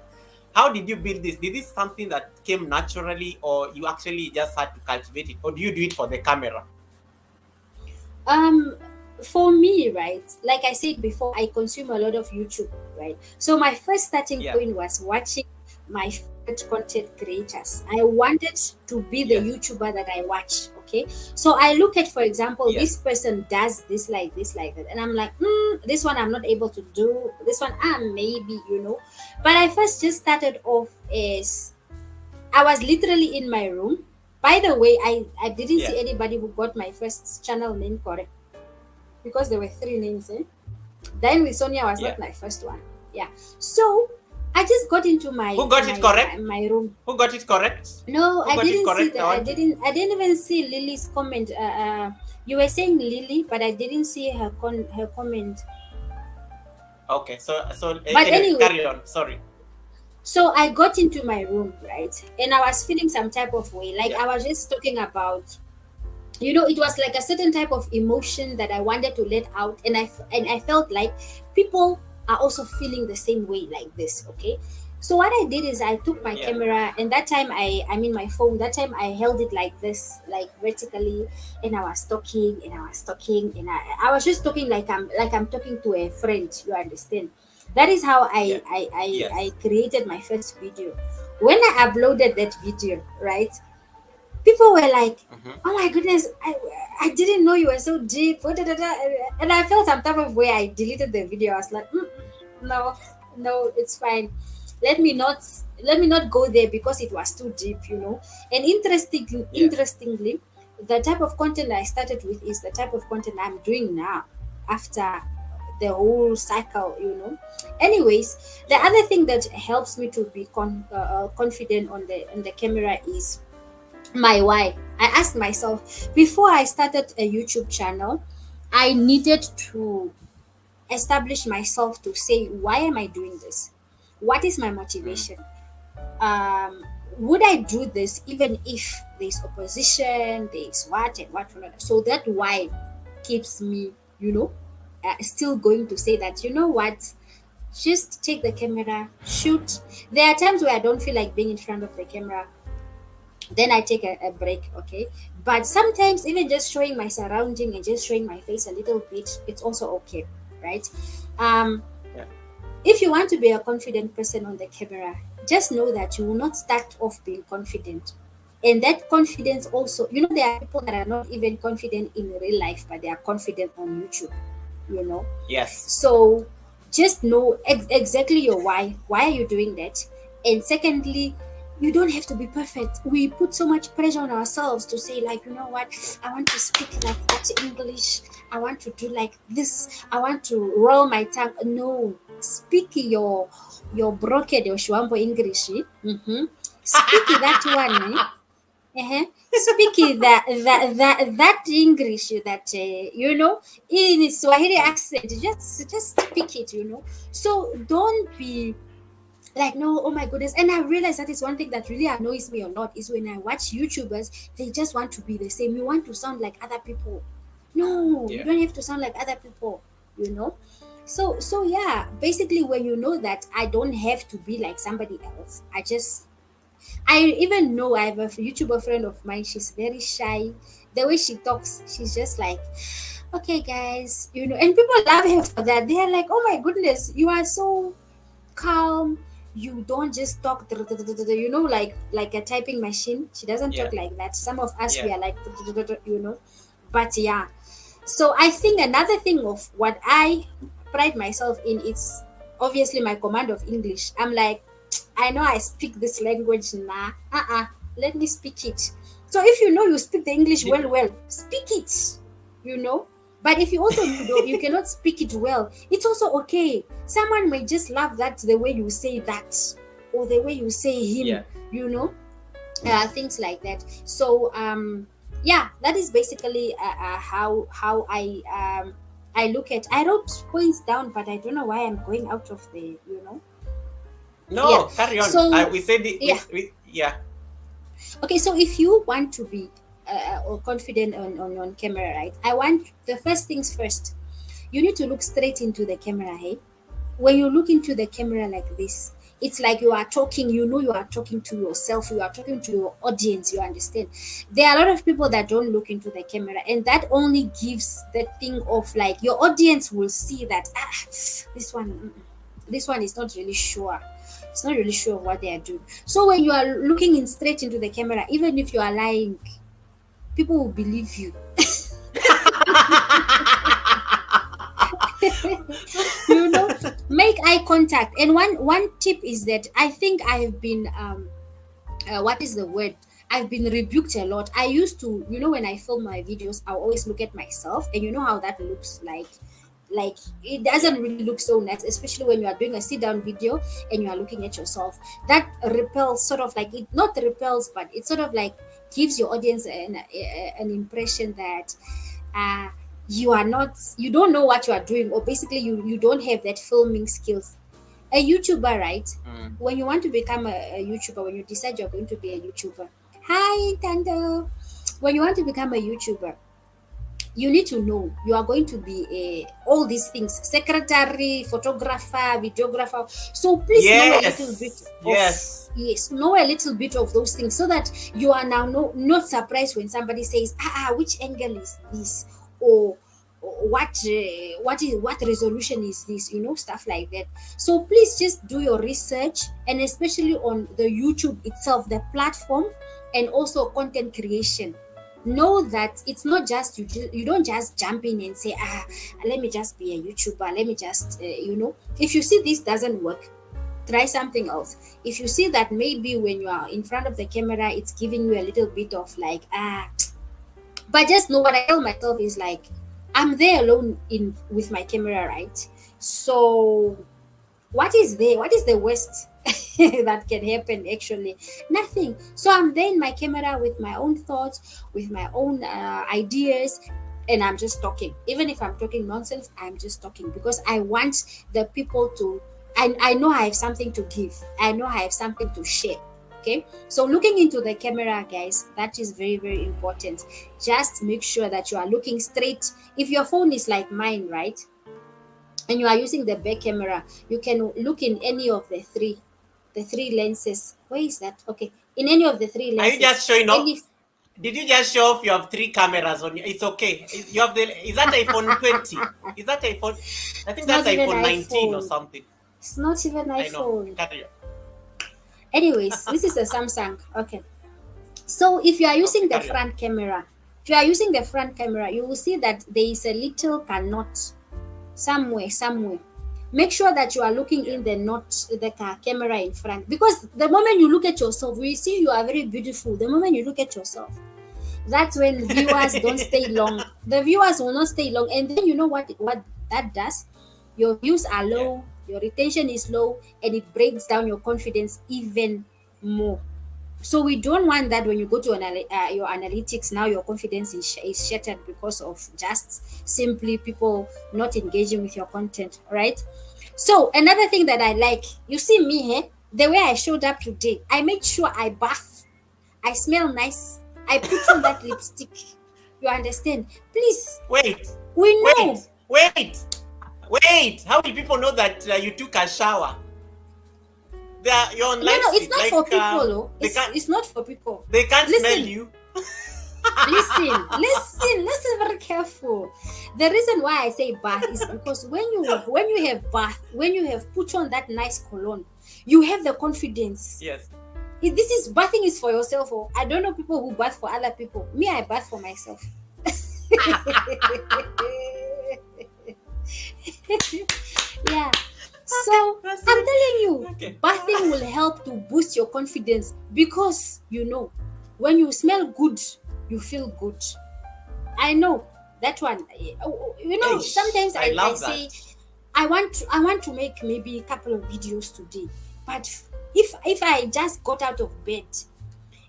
How did you build this? Did this something that came naturally, or you actually just had to cultivate it, or do you do it for the camera? For me, right, like I said before, I consume a lot of YouTube, right? So my first starting point was watching my favorite content creators. I wanted to be the YouTuber that I watch. Okay, so I look at, for example, this person does this like that, and I'm like, this one I'm not able to do. This one, maybe, But I first just started off as I was literally in my room. By the way, I didn't see anybody who got my first channel name correct because there were 3 names. Then with Sonia was not my first one. Yeah, so I just got into my Who got it correct? My room. Who got it correct? No, I didn't see that. I didn't even see Lily's comment. You were saying Lily, but I didn't see her comment. Okay, so but anyway, carry on. Sorry. So I got into my room, right, and I was feeling some type of way. Like I was just talking about, it was like a certain type of emotion that I wanted to let out, and I felt like people are also feeling the same way like this. Okay, So what I did is I took my Yeah. camera, and that time I mean my phone. That time I held it like this, like vertically, and I was talking and I was talking and I was just talking like I'm talking to a friend. You understand? That is how Yeah. I Yes. created my first video. When I uploaded that video, right? People were like, Mhm. "Oh my goodness, I didn't know you were so deep." And I felt some type of way. I deleted the video. I was like, no, no, it's fine. Let me not let me not go there because it was too deep, you know. And Yeah. interestingly, the type of content I started with is the type of content I'm doing now after the whole cycle, you know. Anyways, the Yeah. other thing that helps me to be confident on the camera is my why. I asked myself before I started a YouTube channel, I needed to establish myself to say, why am I doing this? What is my Mm. motivation? Um, would I do this even if there's opposition, there's what and what not? So that why keeps me, you know, still going to say that, you know what, just take the camera, shoot. There are times where I don't feel like being in front of the camera, then I take a break, okay? But sometimes even just showing my surrounding and just showing my face a little bit, it's also okay, right? um Yeah. if you want to be a confident person on the camera, just know that you will not start off being confident. And that confidence also, you know, there are people that are not even confident in real life, but they are confident on YouTube, you know. Yes. So just know exactly your why. Why are you doing that? And secondly, you don't have to be perfect. We put so much pressure on ourselves to say, like, you know what, I want to speak like that English. I want to do like this. I want to roll my tongue. No, speak your broken your Shwambo English. Mm-hmm. Speak that one. Uh-huh. Speaking that English that you know, in Swahili Mm. accent, just speak it, you know. So don't be like, no, oh my goodness. And I realize that is one thing that really annoys me a lot is when I watch YouTubers, they just want to be the same. You want to sound like other people. No, you Yeah. don't have to sound like other people, you know. So yeah, basically when you know that I don't have to be like somebody else, I even know I have a YouTuber friend of mine. She's very shy. The way she talks, she's just like, okay, guys, you know, and people love her for that. They're like, oh my goodness, you are so calm. You don't just talk, you know, like a typing machine. She doesn't Yeah. talk like that. Some of us, we Yeah. are like, you know, but yeah. So I think another thing of what I pride myself in is obviously my command of English. I'm like, I know I speak this language now. Let me speak it. So if you know you speak the English Did- well, speak it. You know. But if you also you cannot speak it well, it's also okay. Someone may just love that the way you say that, or the way you say him. Yeah. You know, things like that. So yeah, that is basically how I look at. I wrote points down, but I don't know why I'm going out of the, you know. Yeah. No, carry on. So We said it. yeah. Yeah. Okay. So if you want to be or confident on camera, right? I want the first things first. You need to look straight into the camera. Hey, when you look into the camera like this, it's like you are talking, you know, you are talking to yourself, you are talking to your audience, you understand. There are a lot of people that don't look into the camera, and that only gives the thing of like your audience will see that this one this one is not really sure, it's not really sure of what they are doing. So when you are looking in straight into the camera, even if you are lying, people will believe you. You know, make eye contact. And one tip is that I think I have been what is the word, I've been rebuked a lot. I used to, you know, when I film my videos, I always look at myself, and you know how that looks like it doesn't really look so nice, especially when you are doing a sit down video and you are looking at yourself. That repels, sort of like, it not repels, but it sort of like gives your audience an impression that uh you are not, you don't know what you are doing, or basically you don't have that filming skills. A YouTuber, right? Mm. When you want to become a YouTuber, when you decide you're going to be a YouTuber, hi Tando, when you want to become a YouTuber, you need to know you are going to be all these things: secretary, photographer, videographer. So please know a little bit know a little bit of those things, so that you are now not surprised when somebody says, which angle is this, or what resolution is this, stuff like that. So please just do your research, and especially on the YouTube itself, the platform, and also content creation. Know that it's not just you don't just jump in and say, let me just be a YouTuber, let me just if you see this doesn't work, try something else. If you see that maybe when you are in front of the camera it's giving you a little bit of like but just know what I tell myself is like, I'm there alone with my camera, right? So what is the worst that can happen? Actually nothing. So I'm there in my camera with my own thoughts, with my own ideas, and I'm just talking. Even if I'm talking nonsense, I'm just talking, because I want the people to I know I have something to give, I know I have something to share. Okay, so looking into the camera, guys, that is very, very important. Just make sure that you are looking straight. If your phone is like mine, right, and you are using the back camera, you can look in any of the three lenses. Where is that? Okay, in any of the three lenses. Are you just showing off? Did you just show off you have 3 cameras on you? It's okay. You have is that iPhone 20? Is that iPhone? I think that's iPhone 19 or something. It's not even iPhone. I know. Anyways, this is a Samsung. Okay, so if you are using the front camera, you will see that there is a little cannot somewhere. Make sure that you are looking in the camera in front, because the moment you look at yourself, we see you are very beautiful. The moment you look at yourself, that's when viewers don't stay long. The viewers will not stay long, and then you know what that does? Your views are low, your retention is low, and it breaks down your confidence even more. So we don't want that. When you go to your analytics, now your confidence is shattered because of just simply people not engaging with your content, right? So another thing that I like, you see me here, the way I showed up today, I made sure I bath, I smell nice, I put on that lipstick. You understand? Please. Wait. We know. Wait. How will people know that you took a shower? You're on live. No, it's not for people. It's not for people. They can't smell you. Listen very careful. The reason why I say bath is because when you have bath, when you have put on that nice cologne, you have the confidence. Yes. This is bathing is for yourself. I don't know people who bath for other people. Me, I bath for myself. Yeah. So I'm telling you, bathing will help to boost your confidence, because when you smell good, you feel good. I know that one. Sometimes I say I want to make maybe a couple of videos today, but if I just got out of bed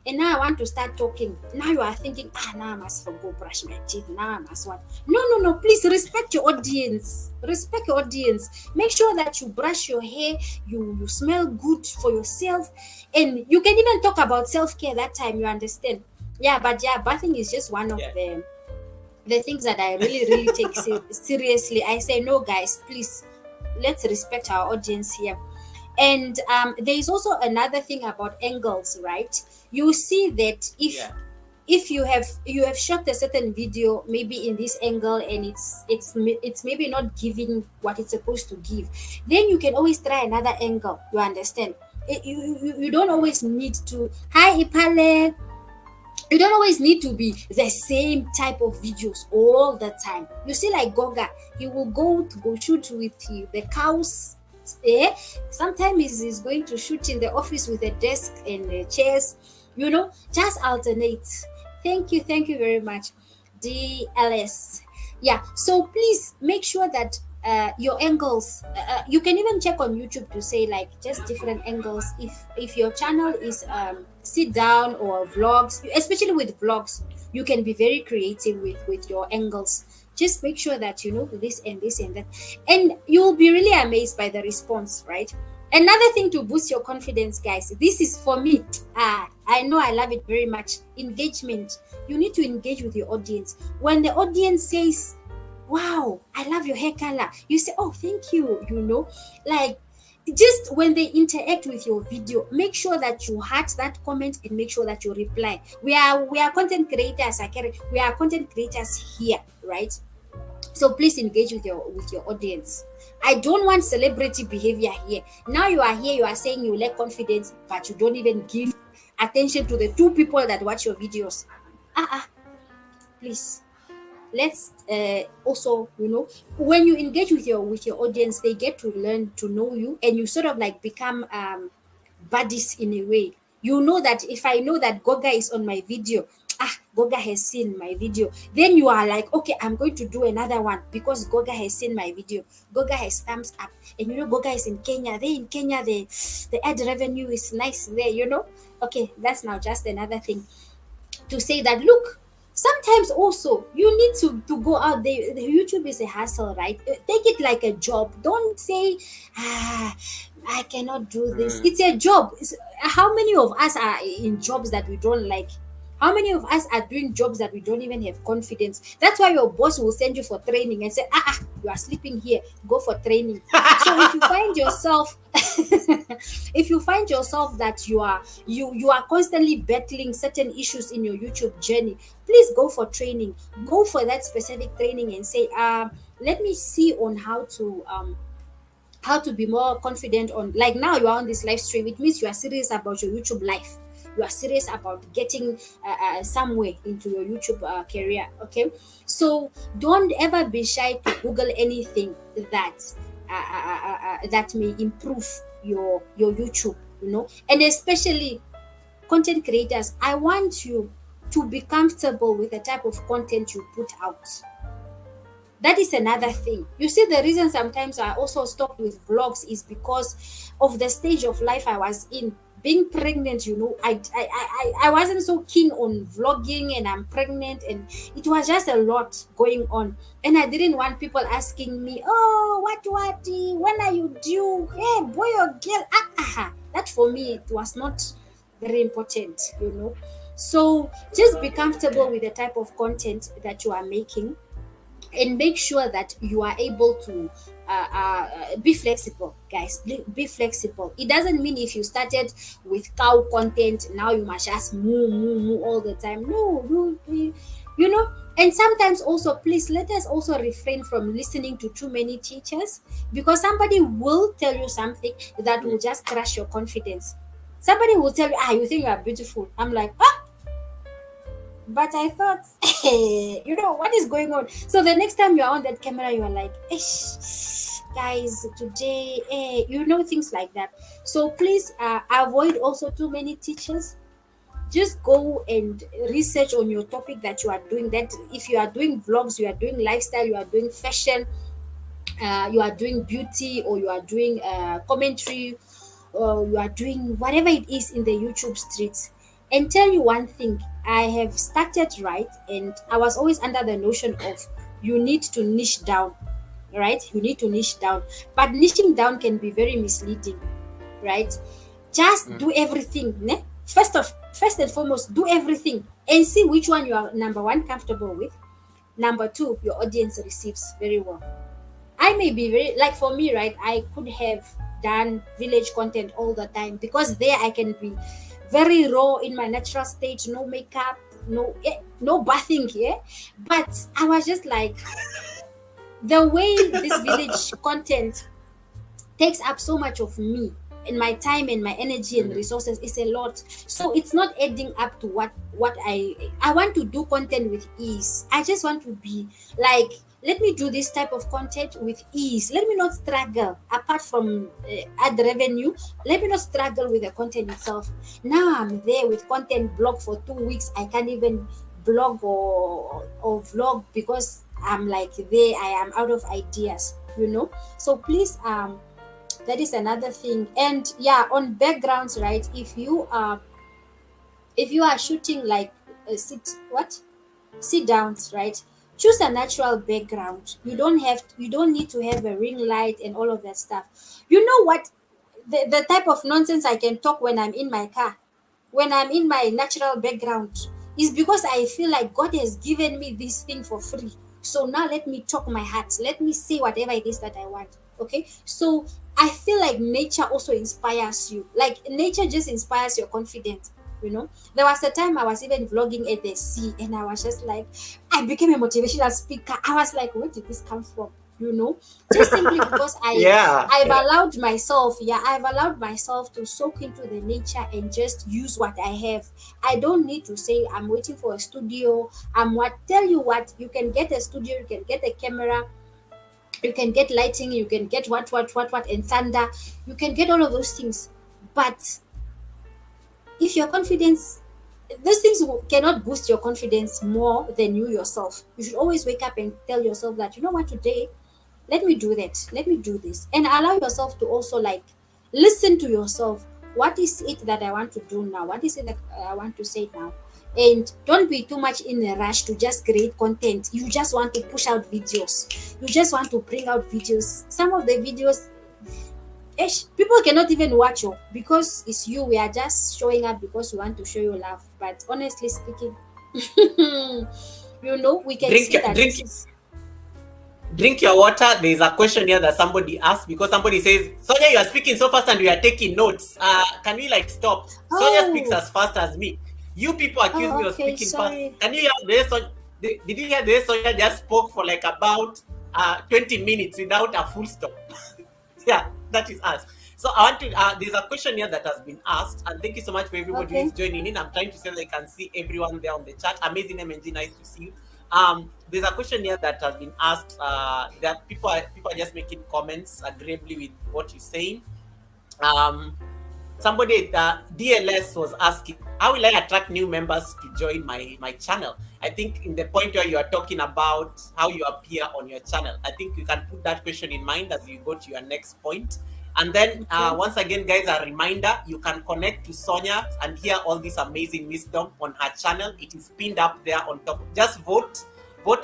and now I want to start talking, now you are thinking, now I must go brush my teeth, now I must what? No, please respect your audience. Respect your audience. Make sure that you brush your hair, you smell good for yourself, and you can even talk about self-care that time, you understand? Bathing is just one of the things that I really take seriously. I say, no guys, please, let's respect our audience here. And there is also another thing about angles, right? You see that if you have shot a certain video maybe in this angle and it's maybe not giving what it's supposed to give, then you can always try another angle. You understand? You don't always need to Ipale. You don't always need to be the same type of videos all the time. You see, like Goga, he will go shoot with the cows. Sometimes he's going to shoot in the office with a desk and the chairs. Just alternate. Thank you very much, DLS. So please make sure that your angles, you can even check on YouTube to say like just different angles. If your channel is sit down or vlogs, especially with vlogs, you can be very creative with your angles. Just make sure that this and this and that, and you'll be really amazed by the response, right? Another thing to boost your confidence, guys, this is for me. I know I love it very much. Engagement. You need to engage with your audience. When the audience says, wow, I love your hair color, you say, oh, thank you. Like, just when they interact with your video, make sure that you heart that comment and make sure that you reply. We are content creators, we are content creators here, right? So please engage with your audience. I don't want celebrity behavior here. Now you are here, you are saying you lack confidence, but you don't even give attention to the two people that watch your videos. Please, let's also, when you engage with your audience, they get to learn to know you, and you sort of like become buddies in a way. You know that if I know that Goga is on my video, Goga has seen my video, then you are like, okay, I'm going to do another one because Goga has seen my video. Goga has thumbs up, and Goga is in Kenya. There in Kenya, the ad revenue is nice there. Okay, that's now just another thing to say that, look, sometimes also you need to go out there. The YouTube is a hassle, right? Take it like a job. Don't say, I cannot do this. It's a job. How many of us are in jobs that we don't like? How many of us are doing jobs that we don't even have confidence? That's why your boss will send you for training and say, you are sleeping here, go for training. So if you find yourself if you find yourself that you are constantly battling certain issues in your YouTube journey, please go for training. Go for that specific training and say, let me see on how to be more confident on, like, now you are on this live stream. It means you are serious about your YouTube life. You are serious about getting somewhere into your YouTube career. Okay, so don't ever be shy to Google anything that that may improve your YouTube. And especially content creators, I want you to be comfortable with the type of content you put out. That is another thing. You see, the reason sometimes I also stopped with vlogs is because of the stage of life I was in. Being pregnant, I wasn't so keen on vlogging, and I'm pregnant, and it was just a lot going on, and I didn't want people asking me, oh, what, when are you due, hey, boy or girl. That for me, it was not very important. So just be comfortable with the type of content that you are making, and make sure that you are able to be flexible, guys. Be flexible. It doesn't mean if you started with cow content, now you must just moo all the time. No, and sometimes also, please let us also refrain from listening to too many teachers, because somebody will tell you something that will just crush your confidence. Somebody will tell you, you think you are beautiful. I'm like, but I thought, what is going on? So the next time you're on that camera, you're like, guys, today, things like that. So please avoid also too many teachers. Just go and research on your topic that you are doing. That if you are doing vlogs, you are doing lifestyle, you are doing fashion, you are doing beauty, or you are doing commentary, or you are doing whatever it is in the YouTube streets. And tell you one thing, I have started, right, and I was always under the notion of you need to niche down, right? You need to niche down, but niching down can be very misleading, right? Just do everything. First and foremost, do everything and see which one you are, number one, comfortable with. Number two, your audience receives very well. I may be very, like, for me, right, I could have done village content all the time, because there I can be very raw in my natural state, no makeup, no bathing here. But I was just like, the way this village content takes up so much of me and my time and my energy and resources is a lot. So it's not adding up to what I want to do content with ease. I just want to be like, let me do this type of content with ease. Let me not struggle. Apart from ad revenue, let me not struggle with the content itself. Now I'm there with content blog for 2 weeks. I can't even blog or vlog because I'm like, there I am out of ideas, So please, that is another thing. And yeah, on backgrounds, right, if you are shooting like sit downs, right, choose a natural background. You don't need to have a ring light and all of that stuff. You know what, the type of nonsense I can talk when I'm in my car, when I'm in my natural background, is because I feel like God has given me this thing for free. So now let me talk my heart. Let me say whatever it is that I want. Okay. So I feel like nature also inspires you. Like nature just inspires your confidence. There was a time I was even vlogging at the sea, and I was just like, I became a motivational speaker. I was like, where did this come from? Just simply because Yeah. I've allowed myself to soak into the nature and just use what I have. I don't need to say I'm waiting for a studio. Tell you what, you can get a studio, you can get a camera, you can get lighting, you can get what, and thunder. You can get all of those things. But if your confidence, these things cannot boost your confidence more than you yourself. You should always wake up and tell yourself that, you know what, today, let me do that, let me do this, and allow yourself to also like listen to yourself. What is it that I want to do now? What is it that I want to say now? And don't be too much in a rush to just create content. You just want to push out videos, you just want to bring out videos. Some of the videos, people cannot even watch you because it's you. We are just showing up because we want to show you love. But honestly speaking, we can see that drink your water. There's a question here that somebody asked, because somebody says, Sonia, you are speaking so fast and we are taking notes. Can we like stop? Sonia speaks as fast as me. You people accuse me of speaking fast. Can you hear the Sonia? Did you hear the Sonia just spoke for like about 20 minutes without a full stop? Yeah, that is us. So I want to, there's a question here that has been asked, and thank you so much for everybody who is joining in. I'm trying to say that I can see everyone there on the chat. Amazing MNG, nice to see you. There's a question here that has been asked, that people are just making comments agreeably with what you're saying. Somebody, DLS was asking, how will I attract new members to join my channel? I think in the point where you are talking about how you appear on your channel, I think you can put that question in mind as you go to your next point. And then once again, guys, a reminder, you can connect to Sonia and hear all this amazing wisdom on her channel. It is pinned up there on top. Just vote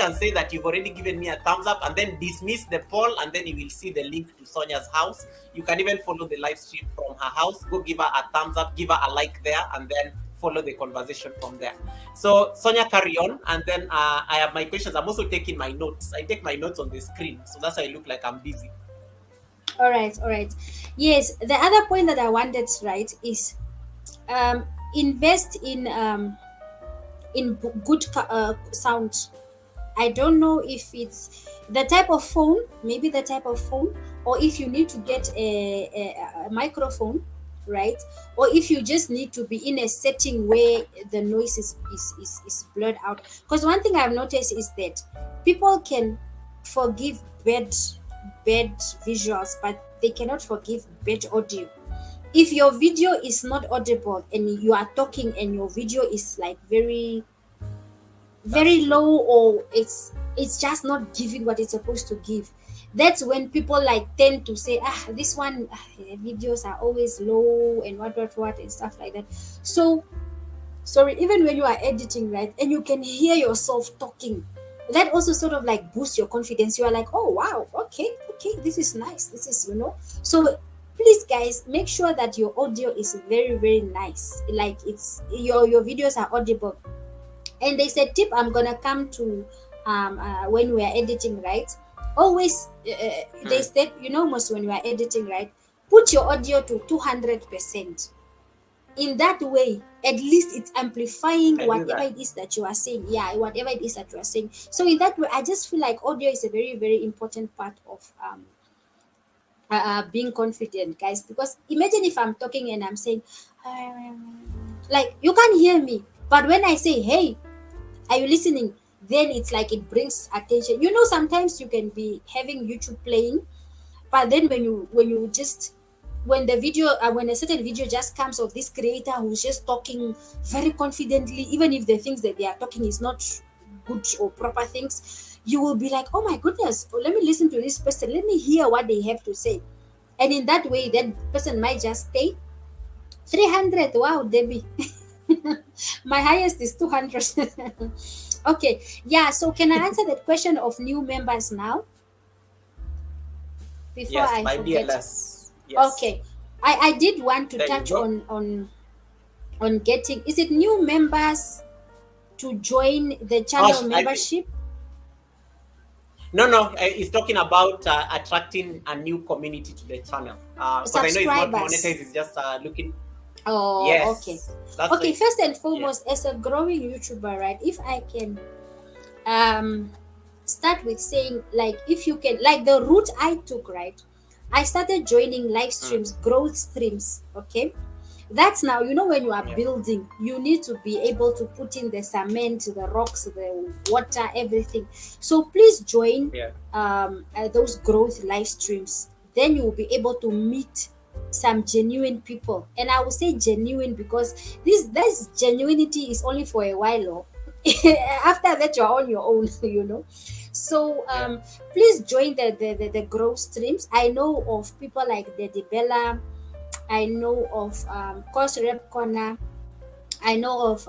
and say that you've already given me a thumbs up, and then dismiss the poll, and then you will see the link to Sonia's house. You can even follow the live stream from her house. Go give her a thumbs up, give her a like there, and then follow the conversation from there. So Sonia, carry on, and then I have my questions. I'm also taking my notes. I take my notes on the screen, so that's why I look like I'm busy. All right. Yes, the other point that I wanted, right, is invest in good sound. I don't know if it's the type of phone, maybe the type of phone, or if you need to get a microphone, right? Or if you just need to be in a setting where the noise is blurred out. Because one thing I've noticed is that people can forgive bad visuals, but they cannot forgive bad audio. If your video is not audible and you are talking and your video is like very low, or it's just not giving what it's supposed to give, that's when people like tend to say, this one videos are always low and what and stuff like that. So sorry, even when you are editing, right, and you can hear yourself talking, that also sort of like boosts your confidence. You are like, oh wow, okay, this is nice, this is, so please guys, make sure that your audio is very, very nice, like it's your videos are audible. And there's a tip I'm gonna come to when we are editing, right? Always they said, most when you are editing, right, put your audio to 200%. In that way, at least it's amplifying whatever it is that you are saying. Yeah, whatever it is that you are saying. So in that way, I just feel like audio is a very, very important part of being confident, guys. Because imagine if I'm talking and I'm saying, like, you can't hear me, but when I say, hey, are you listening? Then it's like it brings attention. Sometimes you can be having YouTube playing, but then when the video, when a certain video just comes of this creator who's just talking very confidently, even if the things that they are talking is not good or proper things, you will be like, oh my goodness, let me listen to this person, let me hear what they have to say. And in that way, that person might just stay. 300, wow, Debbie. My highest is 200. Okay, yeah, so can I answer that question of new members now? Before yes, I my forget. DLS. Yes. Okay, I did want to There you touch go. on getting, is it new members to join the channel Oh, I think membership? no. He's talking about attracting a new community to the channel. Because I know it's not Subscribers. monetized. It's just looking. Oh, okay. Yes, that's Okay, it. first and Yeah. foremost, as a growing YouTuber, right? If I can start with saying, like, if you can, like the route I took, right? I started joining live streams, growth streams, okay? That's now, you know, when you are Yeah. building, you need to be able to put in the cement, the rocks, the water, everything. So please join Yeah. those growth live streams. Then you will be able to meet some genuine people. And I will say genuine because this genuinity is only for a while. After that, you're on your own, you know. So please join the growth streams. I know of people like the Bella. I know of Course Rep Corner. I know of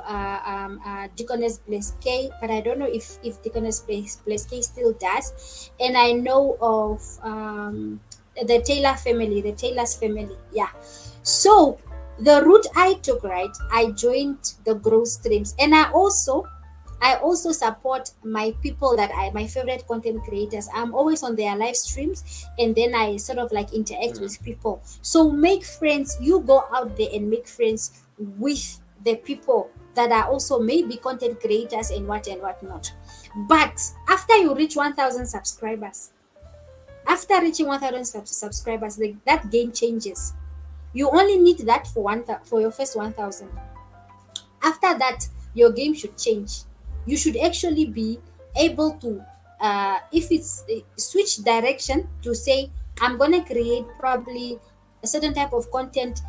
Deaconess Bliss K, but I don't know if Deaconess Bliss K still does. And I know of the Taylor family, the Taylor's family. Yeah. So the route I took, right? I joined the growth streams, and I also support my people that my favorite content creators. I'm always on their live streams, and then I sort of like interact with people. So make friends. You go out there and make friends with the people that are also maybe content creators and what not. But after you reach 1,000 subscribers, after reaching 1,000 subscribers, that game changes. You only need that for your first 1,000. After that, your game should change. You should actually be able to, if it's switch direction to say, I'm gonna create probably a certain type of content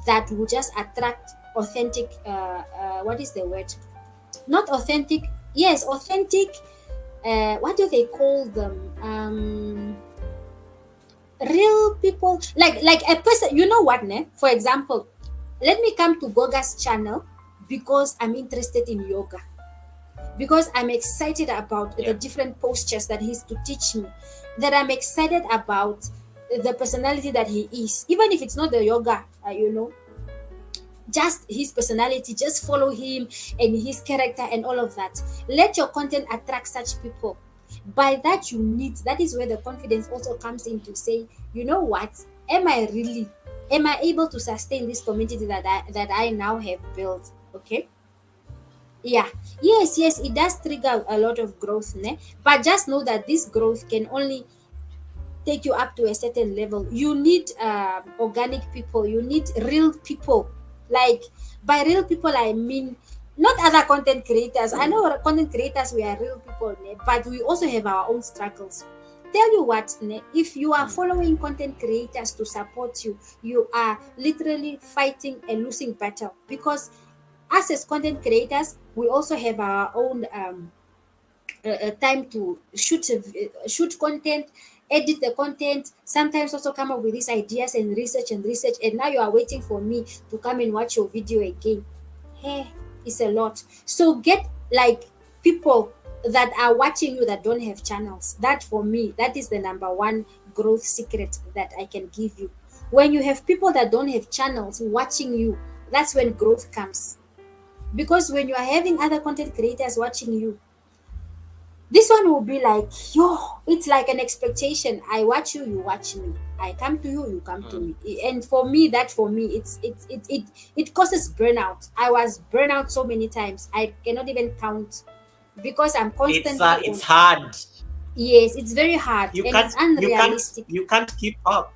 that will just attract authentic. What is the word? Not authentic. Yes, authentic. What do they call them? Real people, like a person. You know what, ne? For example, let me come to Goga's channel because I'm interested in yoga, because I'm excited about the different postures that he's to teach me, that I'm excited about the personality that he is, even if it's not the yoga, you know, just his personality. Just follow him and his character and all of that. Let your content attract such people. By that, that is where the confidence also comes in to say, you know what, am I able to sustain this community that I now have built? Okay. Yeah. Yes, it does trigger a lot of growth, ne? But just know that this growth can only take you up to a certain level. You need organic people. You need real people. Like, by real people, I mean not other content creators. I know content creators, we are real people, ne? But we also have our own struggles. Tell you what, ne? If you are following content creators to support you, you are literally fighting a losing battle, because us as content creators, we also have our own time to shoot content, edit the content, sometimes also come up with these ideas and research, and now you are waiting for me to come and watch your video again. Hey, it's a lot. So get like people that are watching you that don't have channels. That, for me, that is the number one growth secret that I can give you. When you have people that don't have channels watching you, that's when growth comes. Because when you are having other content creators watching you, this one will be like, it's like an expectation. I watch you, you watch me. I come to you, you come to me. And for me, it causes burnout. I was burnt out so many times. I cannot even count, because I'm constantly. It's hard. Yes, it's very hard. It's unrealistic. You can't keep up.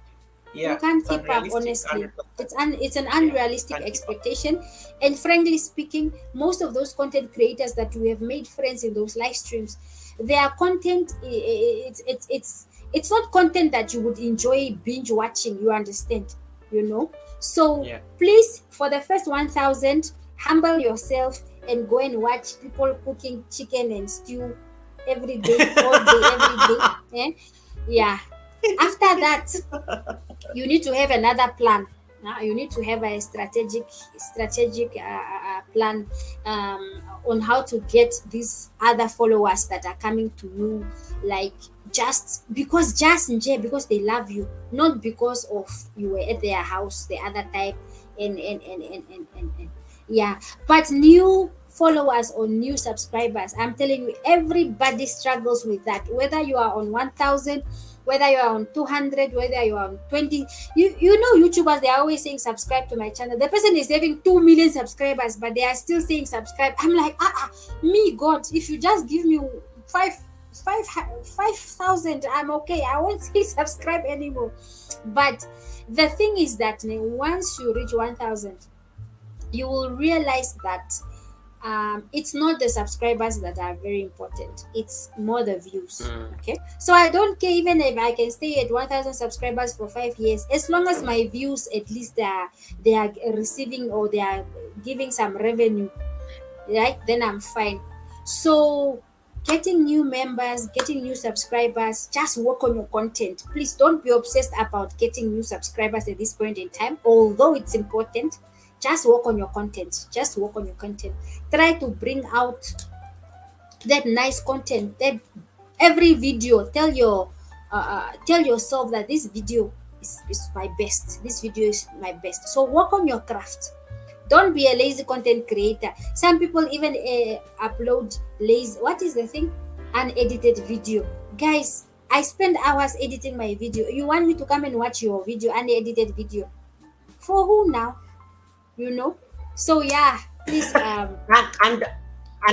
Yeah, you can't keep up, honestly. 100%. It's an unrealistic expectation. And frankly speaking, most of those content creators that we have made friends in those live streams, their content, it's not content that you would enjoy binge watching. You understand, you know? So please, for the first 1,000, humble yourself and go and watch people cooking chicken and stew every day, all day, every day. Yeah. After that, you need to have another plan. You need to have a strategic plan on how to get these other followers that are coming to you, like because they love you, not because of you were at their house the other time. And yeah, but new followers or new subscribers, I'm telling you, everybody struggles with that, whether you are on 1000, whether you are on 200, whether you are on 20. You know, YouTubers, they are always saying subscribe to my channel. The person is having 2 million subscribers, but they are still saying subscribe. I'm like, me, God, if you just give me 5,000, I'm okay. I won't say subscribe anymore. But the thing is that once you reach 1000, you will realize that it's not the subscribers that are very important, it's more the views. Okay, so I don't care even if I can stay at 1000 subscribers for 5 years, as long as my views, at least they are receiving, or they are giving some revenue, right? Then I'm fine. So getting new members, getting new subscribers, just work on your content. Please don't be obsessed about getting new subscribers at this point in time, although it's important. Just work on your content. Just work on your content. Try to bring out that nice content. That every video, tell yourself that this video is my best. This video is my best. So work on your craft. Don't be a lazy content creator. Some people even upload lazy. What is the thing? Unedited video. Guys, I spend hours editing my video. You want me to come and watch your video, unedited video? For who now? You know. So yeah, please And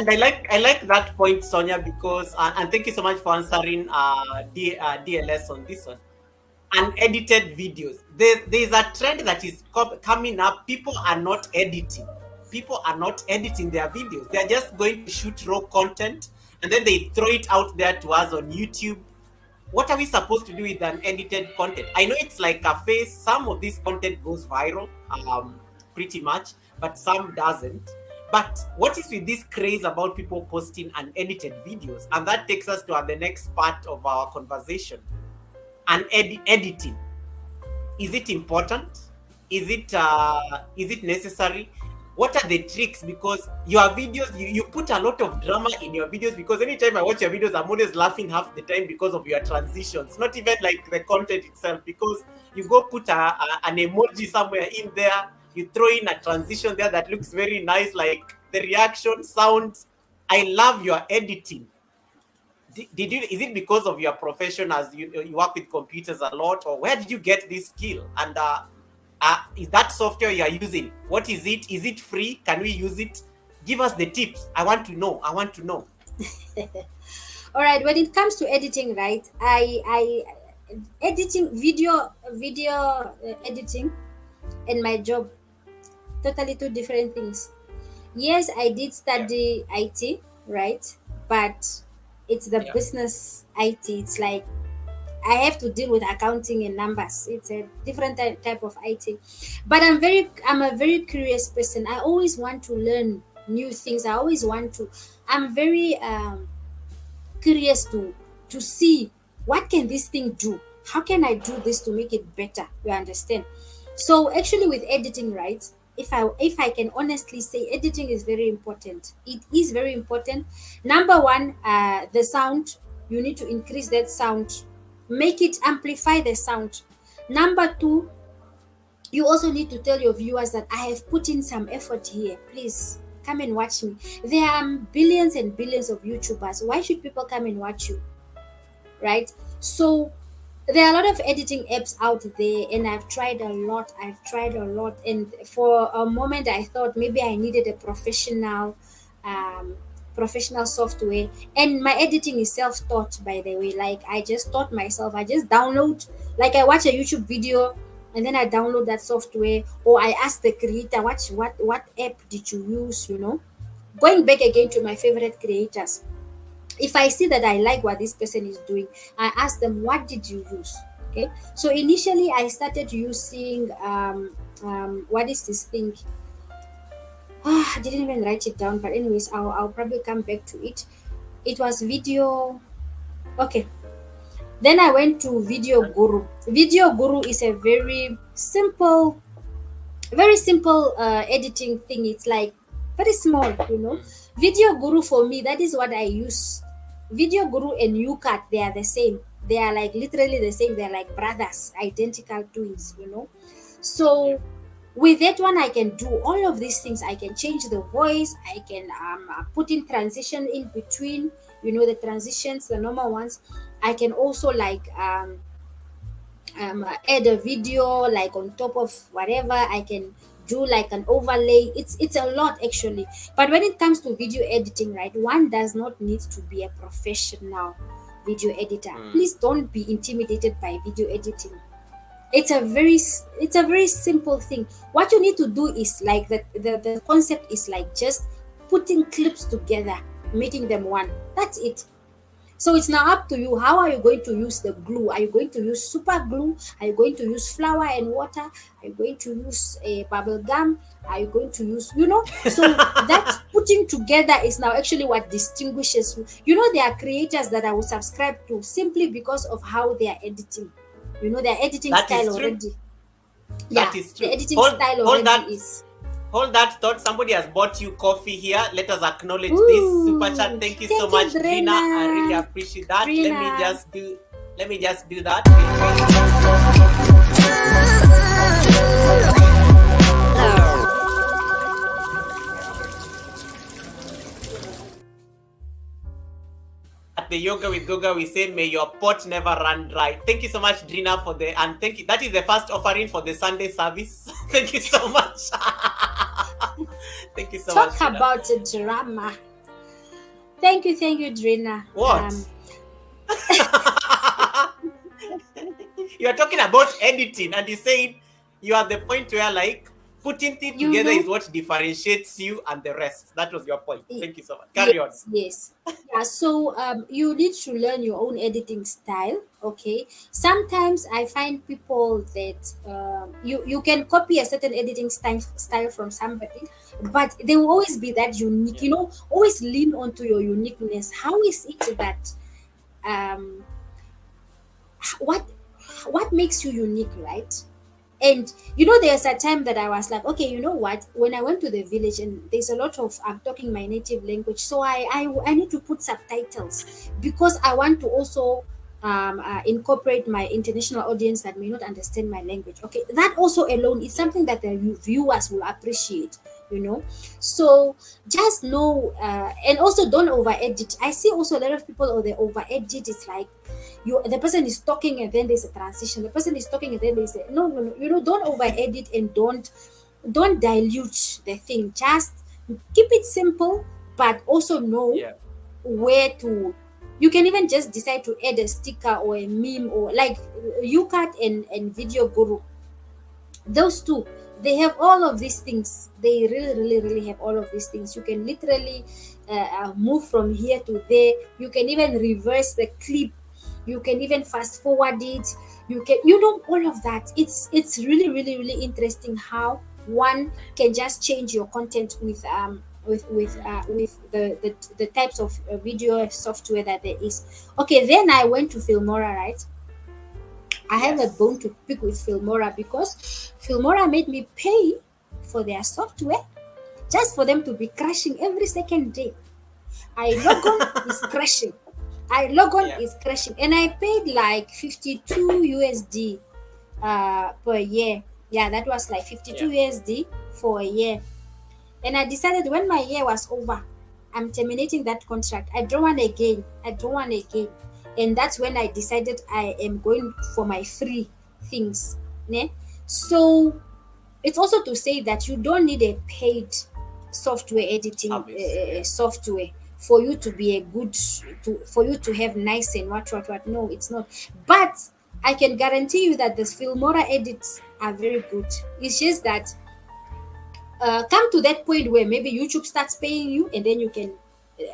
I like that point, Sonia, because and thank you so much for answering DLS on this one. Unedited videos. There's a trend that is coming up. People are not editing. People are not editing their videos. They're just going to shoot raw content and then they throw it out there to us on YouTube. What are we supposed to do with unedited content? I know it's like a phase. Some of this content goes viral, pretty much, but some doesn't. But what is with this craze about people posting unedited videos? And that takes us to the next part of our conversation. Editing. Is it important? Is it necessary? What are the tricks? Because your videos, you put a lot of drama in your videos, because anytime I watch your videos, I'm always laughing half the time because of your transitions. Not even like the content itself, because you go put an emoji somewhere in there, you throw in a transition there that looks very nice, like the reaction sounds. I love your editing. Did you? Is it because of your profession, as you work with computers a lot, or where did you get this skill? And is that software you are using? What is it? Is it free? Can we use it? Give us the tips. I want to know. I want to know. All right. When it comes to editing, right? I editing video editing and my job, totally two different things. Yes, I did study IT, right? But it's the business IT. It's like I have to deal with accounting and numbers. It's a different type of IT. But I'm a very curious person. I always want to learn new things. I'm very curious to see what can this thing do? How can I do this to make it better? You understand? So actually with editing, right? If I can honestly say, editing is very important. It is very important. Number one, the sound. You need to increase that sound. Make it amplify the sound. Number two, you also need to tell your viewers that I have put in some effort here. Please come and watch me. There are billions and billions of YouTubers. Why should people come and watch you? Right? So there are a lot of editing apps out there, and I've tried a lot. And for a moment I thought maybe I needed a professional software, and my editing is self-taught, by the way. Like, I just taught myself. I just download, like, I watch a YouTube video and then I download that software, or I ask the creator, what app did you use? Going back again to my favorite creators, if I see that I like what this person is doing, I ask them, what did you use? Okay, so initially I started using what is this thing? I didn't even write it down, but anyways, I'll probably come back to it. It was Video. Okay, then I went to Video Guru. Video Guru is a very simple very simple editing thing. It's like very small, Video Guru for me, that is what I use. Video Guru and UCAT, they are the same. They are like literally the same. They're like brothers, identical twins. Yeah. So with that one, I can do all of these things. I can change the voice. I can put in transition in between, the transitions, the normal ones. I can also like add a video like on top of whatever. I can do like an overlay. It's a lot actually. But when it comes to video editing, right, one does not need to be a professional video editor. Please don't be intimidated by video editing. It's a very simple thing. What you need to do is like the concept is like just putting clips together, making them one. That's it. So it's now up to you. How are you going to use the glue? Are you going to use super glue? Are you going to use flour and water? Are you going to use a bubble gum? Are you going to use, So that putting together is now actually what distinguishes you. There are creators that I will subscribe to simply because of how they are editing. Their editing That style is true. already. That is true. The editing Hold- style hold already that. is. Hold that thought. Somebody has bought you coffee here. Let us acknowledge this Ooh, super chat. Thank you so thank much, you, Drina. I Drina. really appreciate that. Drina. Let me just do that. At the Yoga with Goga, we say, may your pot never run dry. Thank you so much, Drina, and thank you. That is the first offering for the Sunday service. Thank you so much. Thank you so much. Talk Drina. about a drama. Thank you, Drina. What? You are talking about editing, and you saying you are at the point where like putting things together is what differentiates you and the rest. That was your point. Thank you so much. Carry on. Yes. Yeah. So you need to learn your own editing style. Okay. Sometimes I find people that you can copy a certain editing style from somebody, but there will always be that unique. Always lean onto your uniqueness. How is it that what makes you unique, right? And there's a time that I was like, okay, you know what, when I went to the village and there's a lot of I'm talking my native language, so I need to put subtitles because I want to also incorporate my international audience that may not understand my language. Okay, that also alone is something that the viewers will appreciate. So just know, and also don't over edit. I see also a lot of people, they over edit. It's like the person is talking and then there's a transition, the person is talking and then there's a no, don't over edit and don't dilute the thing. Just keep it simple, but also know where to. You can even just decide to add a sticker or a meme, or like UCAT and Video Guru. Those two, they have all of these things. They really have all of these things. You can literally move from here to there. You can even reverse the clip. You can even fast forward it. You can, all of that. It's really interesting how one can just change your content with the types of video software that there is. Okay, then I went to Filmora, right? I have a bone to pick with Filmora because Filmora made me pay for their software just for them to be crashing every second day. I log on, is crashing. Is crashing, and I paid like 52 USD per year. Yeah, that was like 52 USD for a year. And I decided when my year was over, I'm terminating that contract. I don't want again. And that's when I decided I am going for my free things. Ne? So it's also to say that you don't need a paid software editing software for you to be for you to have nice and what. No, it's not. But I can guarantee you that the Filmora edits are very good. It's just that come to that point where maybe YouTube starts paying you, and then you can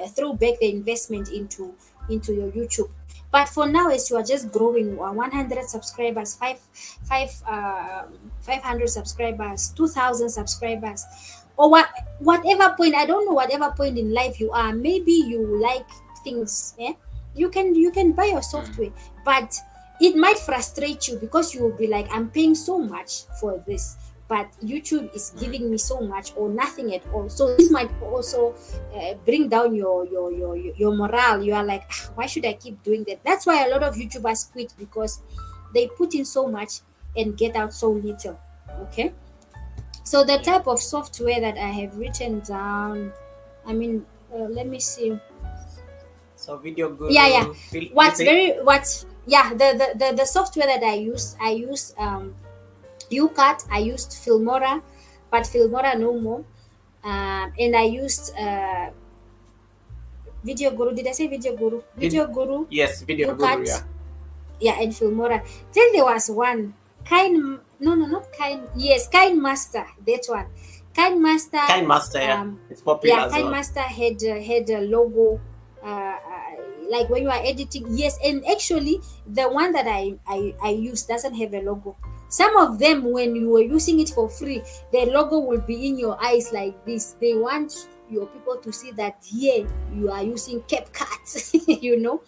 throw back the investment into your YouTube. But for now, as you are just growing, 100 subscribers, 500 subscribers, 2,000 subscribers, or whatever point, I don't know, whatever point in life you are, maybe you like things, you can buy your software, but it might frustrate you because you will be like, I'm paying so much for this, but YouTube is giving me so much or nothing at all. So this might also bring down your morale. You are like, "Ah, why should I keep doing that?" That's why a lot of YouTubers quit, because they put in so much and get out so little. Okay. So the type of software that I have written down, I mean, let me see. So Video Guru. Yeah. What's The software that I use UCAT, I used Filmora, but Filmora no more. And I used Video Guru. Did I say Video Guru? Video Guru. Yes, Video Guru. UCAT, and Filmora. Then there was one not Kind. Yes, Kind Master. That one. Kind Master. Kind Master. It's popular. Yeah, as Kind well. Master had a logo. Like when you are editing, yes, and actually the one that I use doesn't have a logo. Some of them, when you were using it for free, the logo will be in your eyes like this. They want your people to see that here you are using CapCut, you know.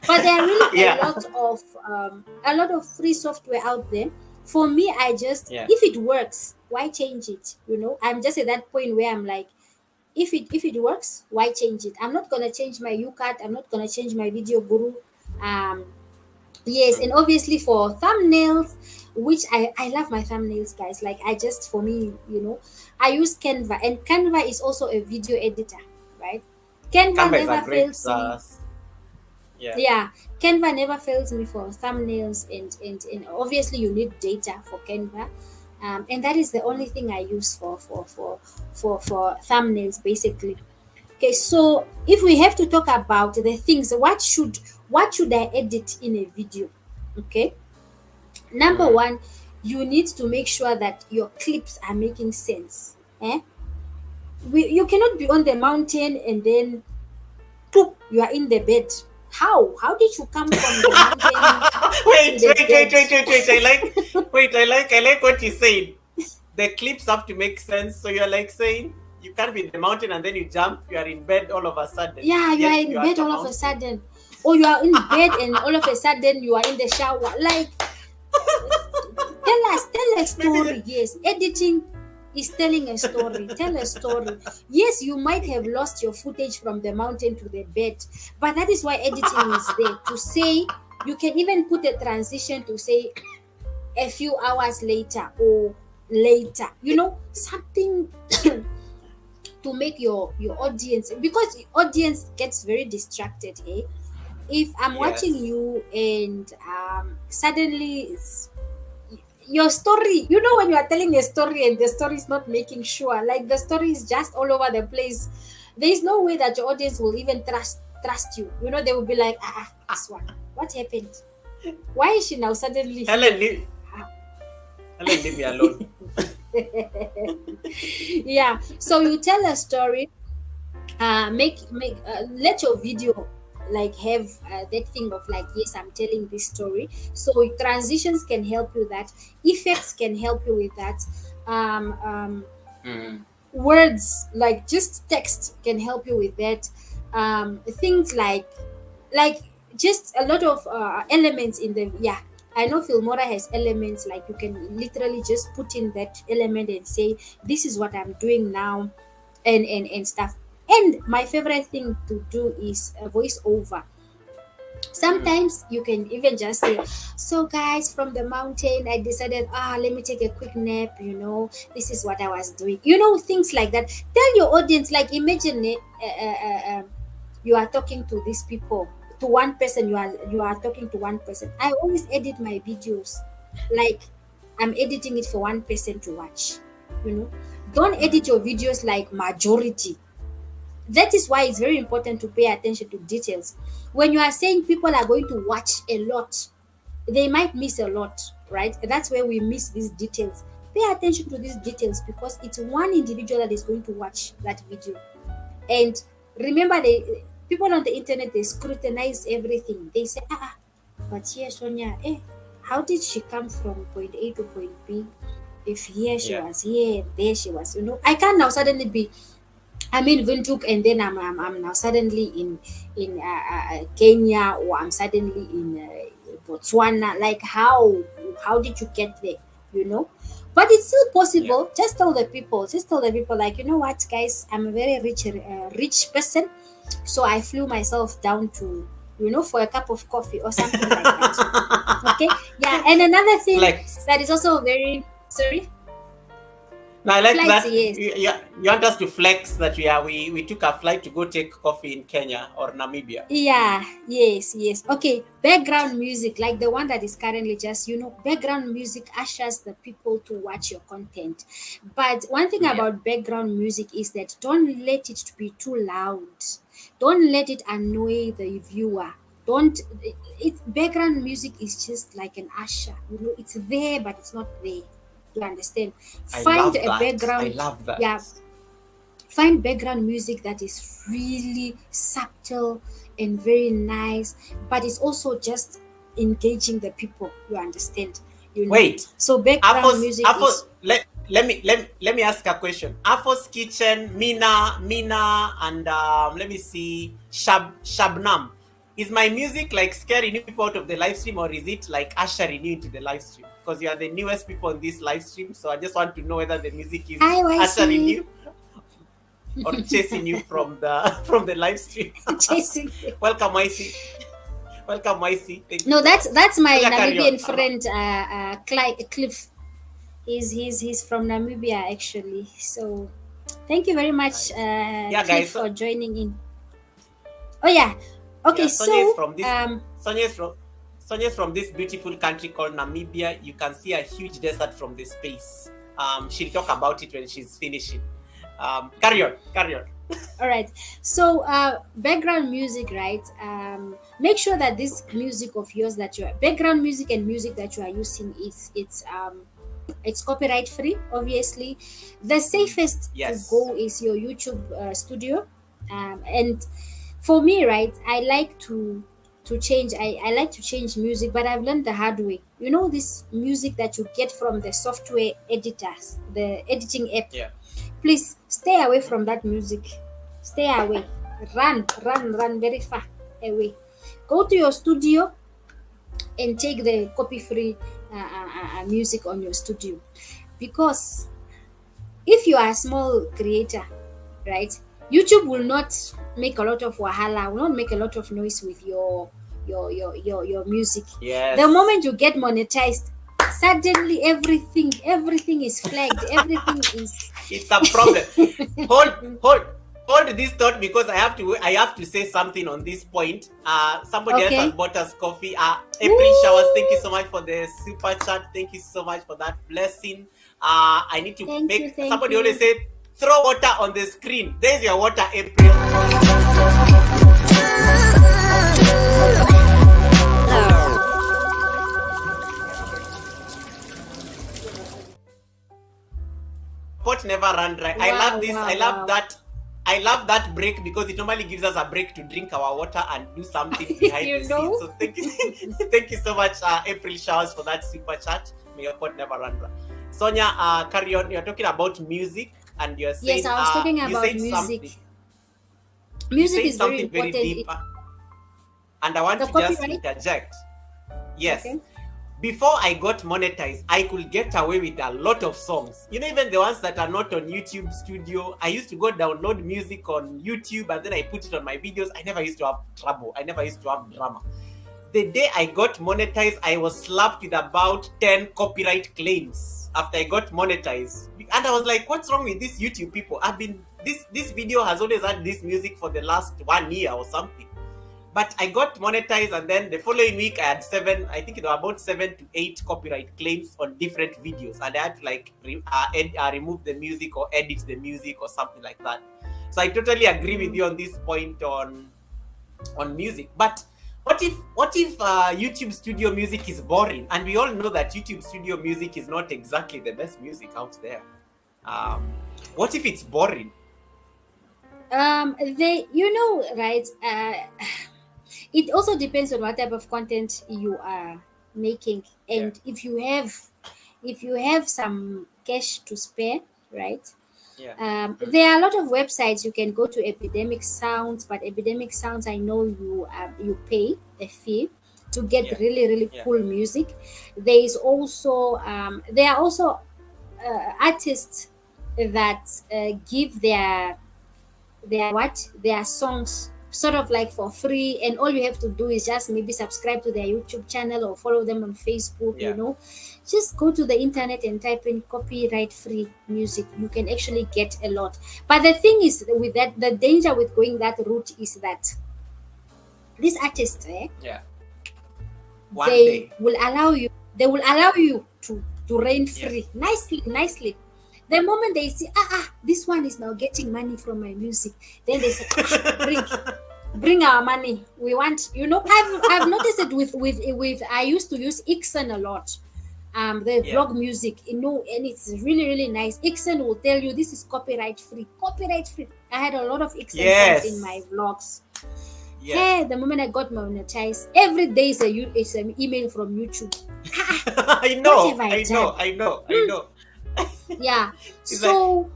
But there are really a lot of free software out there. For me, I just if it works, why change it? You know, I'm just at that point where I'm like, if it works, why change it? I'm not gonna change my UCAT. I'm not gonna change my Video Guru. Yes, and obviously for thumbnails, which I love my thumbnails, guys. Like for me, you know, I use Canva, and Canva is also a video editor, right? Canva never fails me. Yeah, Canva never fails me for thumbnails, and obviously you need data for Canva. And that is the only thing I use for thumbnails, basically. Okay, so if we have to talk about the things, what should I edit in a video? Okay, number one, you need to make sure that your clips are making sense. You cannot be on the mountain and then you are in the bed. How did you come from the mountain? Wait. I like what you said. The clips have to make sense. So you're like saying you can't be in the mountain and then you jump, you are in bed all of a sudden. Yeah, you are in bed all of a sudden. Or you are in bed and all of a sudden you are in the shower. Like, tell a story. Yes, editing is telling a story. Tell a story. Yes, you might have lost your footage from the mountain to the bed, but that is why editing is there, to say, you can even put a transition to say a few hours later or later, you know, something to make your audience, because the audience gets very distracted. If I'm watching you and suddenly your story, you know, when you are telling a story and the story is not making sure, like the story is just all over the place, there is no way that your audience will even trust you. You know, they will be like, this one, what happened? Why is she now suddenly Helen, leave me alone. Yeah, so you tell a story, let your video like have that thing of like, yes, I'm telling this story. So transitions can help you, that effects can help you with that. Words, like just text, can help you with that. Things like just a lot of elements in the I know Filmora has elements, like you can literally just put in that element and say, this is what I'm doing now, and stuff. And my favorite thing to do is a voiceover. Sometimes you can even just say, so guys, from the mountain, I decided, let me take a quick nap, you know, this is what I was doing. You know, things like that. Tell your audience, like imagine you are talking to these people, to one person, you are talking to one person. I always edit my videos like I'm editing it for one person to watch, you know. Don't edit your videos like majority. That is why it's very important to pay attention to details. When you are saying people are going to watch a lot, they might miss a lot, right? That's where we miss these details. Pay attention to these details, because it's one individual that is going to watch that video. And remember, people on the internet, they scrutinize everything. They say, but here, Sonia, how did she come from point A to point B? If here she was here, there she was, you know. I can't now suddenly be, I'm in Windhoek and then I'm now suddenly in Kenya, or I'm suddenly in Botswana. Like how did you get there? You know, but it's still Yeah. possible. Just tell the people, like, you know what, guys, I'm a very rich person, so I flew myself down to, for a cup of coffee or something like that. Okay, yeah. And another thing Flex. that is also very, sorry, No, I like flights, that. yes. You want us to flex that we took a flight to go take coffee in Kenya or Namibia. Yeah, yes, yes. Okay, background music, like the one that is currently just, background music ushers the people to watch your content. But one thing Yeah. about background music is that don't let it to be too loud. Don't let it annoy the viewer. Don't background music is just like an usher. It's there, but it's not there. You understand? I Find love a that. background. I love that. Yeah, find background music that is really subtle and very nice, but it's also just engaging the people. You understand? Wait. So background music is. Let me ask a question. Afos Kitchen, Mina, and let me see, Shabnam. Is my music like scaring you people out of the live stream, or is it like ushering you into the live stream? Because you are the newest people on this live stream, so I just want to know whether the music is Hi, YC. ushering you or chasing you from the live stream. Chasing. Welcome, YC. Welcome, YC. Thank you. No, that's my Yeah, carry Namibian on. friend, Cliff. He's from Namibia actually. So thank you very much, Yeah, Cliff, guys. for joining in. Oh yeah. Okay, Yeah, Sonia is so from this. Sonia is from this beautiful country called Namibia. You can see a huge desert from the space. She'll talk about it when she's finishing. Carry on. all right. So background music, right? Make sure that this music of yours that you are background music and music that you are using it's copyright free. Obviously, the safest Yes. to go is your YouTube studio, and for me, right, I like to change. I like to change music, but I've learned the hard way. This music that you get from the software editors, the editing app. Yeah. Please stay away from that music. Stay away. Run very far away. Go to your studio and take the copy free music on your studio, because if you are a small creator, right, YouTube will not make a lot of wahala, will not make a lot of noise with your music. Yes. The moment you get monetized, suddenly everything is flagged. Everything is. It's a problem. Hold this thought, because I have to say something on this point. Somebody else Okay. has bought us coffee. April Showers, thank you so much for the super chat. Thank you so much for that blessing. I need to Thank you, thank somebody you. always said, throw water on the screen. There's your water, April. Pot never run dry. I love this. Wow, I love wow. that. I love that break, because it normally gives us a break to drink our water and do something behind You the know? scenes. So thank you so much, April Showers, for that super chat. May your pot never run dry. Sonia, carry on. You're talking about music, and you're saying Yes, I was talking you about said music. something- Music you said is very something very important. deep, and I want The to just copyright? interject. Yes. Okay. Before I got monetized, I could get away with a lot of songs. Even the ones that are not on YouTube Studio. I used to go download music on YouTube, and then I put it on my videos. I never used to have trouble. I never used to have drama. The day I got monetized, I was slapped with about 10 copyright claims after I got monetized. And I was like, what's wrong with these YouTube people? This video has always had this music for the last 1 year or something. But I got monetized, and then the following week I had about 7 to 8 copyright claims on different videos, and I had to remove the music or edit the music or something like that. So I totally agree with you on this point on music. But what if YouTube Studio music is boring? And we all know that YouTube Studio music is not exactly the best music out there. What if it's boring? Right, it also depends on what type of content you are making, and if you have some cash to spare, right. Yeah. There are a lot of websites you can go to. Epidemic Sounds, but Epidemic Sounds, I know you pay a fee to get Yeah. really Yeah. cool music. There are also artists that give their songs sort of like for free, and all you have to do is just maybe subscribe to their YouTube channel or follow them on Facebook. Yeah. Just go to the internet and type in copyright free music. You can actually get a lot. But the thing is with that, the danger with going that route is that these artists Yeah. they will allow you to reign free nicely. The moment they see, this one is now getting money from my music, then they say, bring our money. We want, I've noticed it with I used to use Ixen a lot. The vlog music, and it's really, really nice. Ixen will tell you this is copyright free. I had a lot of Ixen songs in my vlogs. Yeah, the moment I got monetized, every day is an email from YouTube. I know. Yeah, it's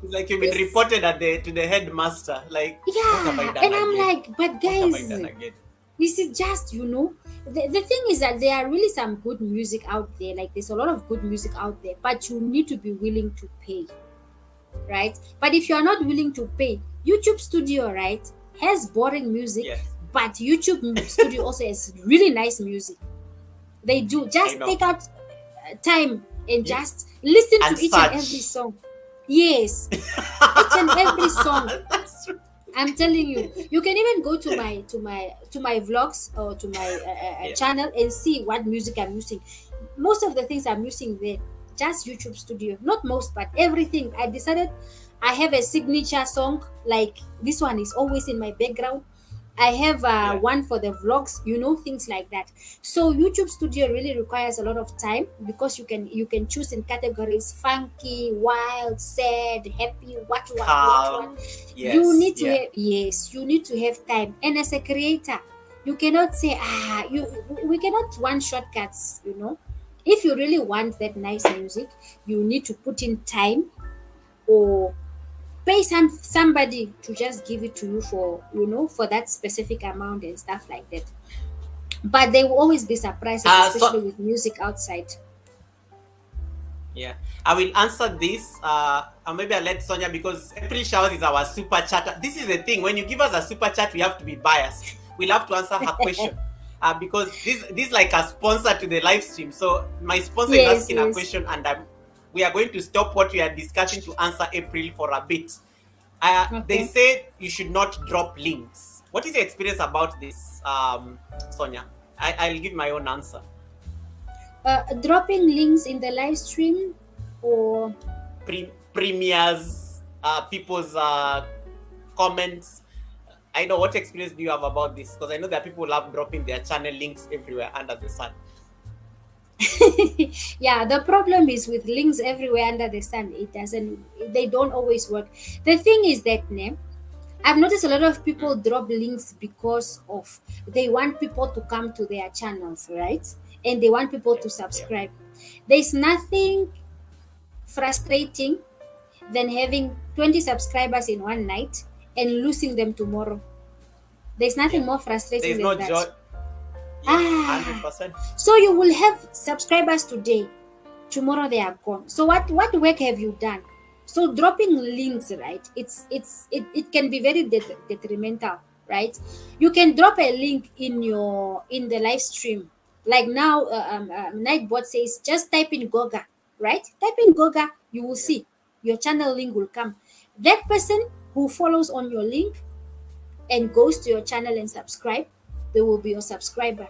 like you've been reported to the headmaster. Like, yeah, and I'm like, but guys, this is just the thing is that there are really some good music out there. Like, there's a lot of good music out there, but you need to be willing to pay, right? But if you are not willing to pay, YouTube Studio, right, has boring music, but YouTube Studio also has really nice music. They do. Just take out time and just listen to each and every song. Yes, each and every song. That's true. I'm telling you, you can even go to my vlogs or to my channel and see what music I'm using. Most of the things I'm using there, just YouTube Studio. Not most, but everything. I decided I have a signature song, like this one is always in my background. I have one for the vlogs, things like that. So YouTube Studio really requires a lot of time, because you can choose in categories: funky, wild, sad, happy, what. Yes, you need to you need to have time. And as a creator, you cannot say we cannot want shortcuts. If you really want that nice music, you need to put in time, or pay somebody to just give it to you for that specific amount and stuff like that. But they will always be surprised, especially with music outside. Yeah, I will answer this. Or maybe I'll let Sonia, because April Showers is our super chatter. This is the thing. When you give us a super chat, we have to be biased. We'll have to answer her question. Because this is like a sponsor to the live stream. So my sponsor is asking a question, and we are going to stop what we are discussing to answer April for a bit. They say you should not drop links. What is your experience about this, Sonia? I'll give my own answer. Dropping links in the live stream, or premieres, people's comments. I know, what experience do you have about this? Because I know that people love dropping their channel links everywhere under the sun. Yeah, the problem is with links everywhere under the sun, they don't always work. The thing is that I've noticed a lot of people drop links because of they want people to come to their channels, right? And they want people to subscribe. There's nothing frustrating than having 20 subscribers in one night and losing them tomorrow. There's nothing more frustrating than that. Joy. 100%. So you will have subscribers today, tomorrow they are gone. So what work have you done? So dropping links, right, it can be very detrimental, right? You can drop a link in the live stream, like now Nightbot says, just type in Goga, right? Type in Goga, you will see your channel link will come. That person who follows on your link and goes to your channel and subscribe, they will be your subscriber.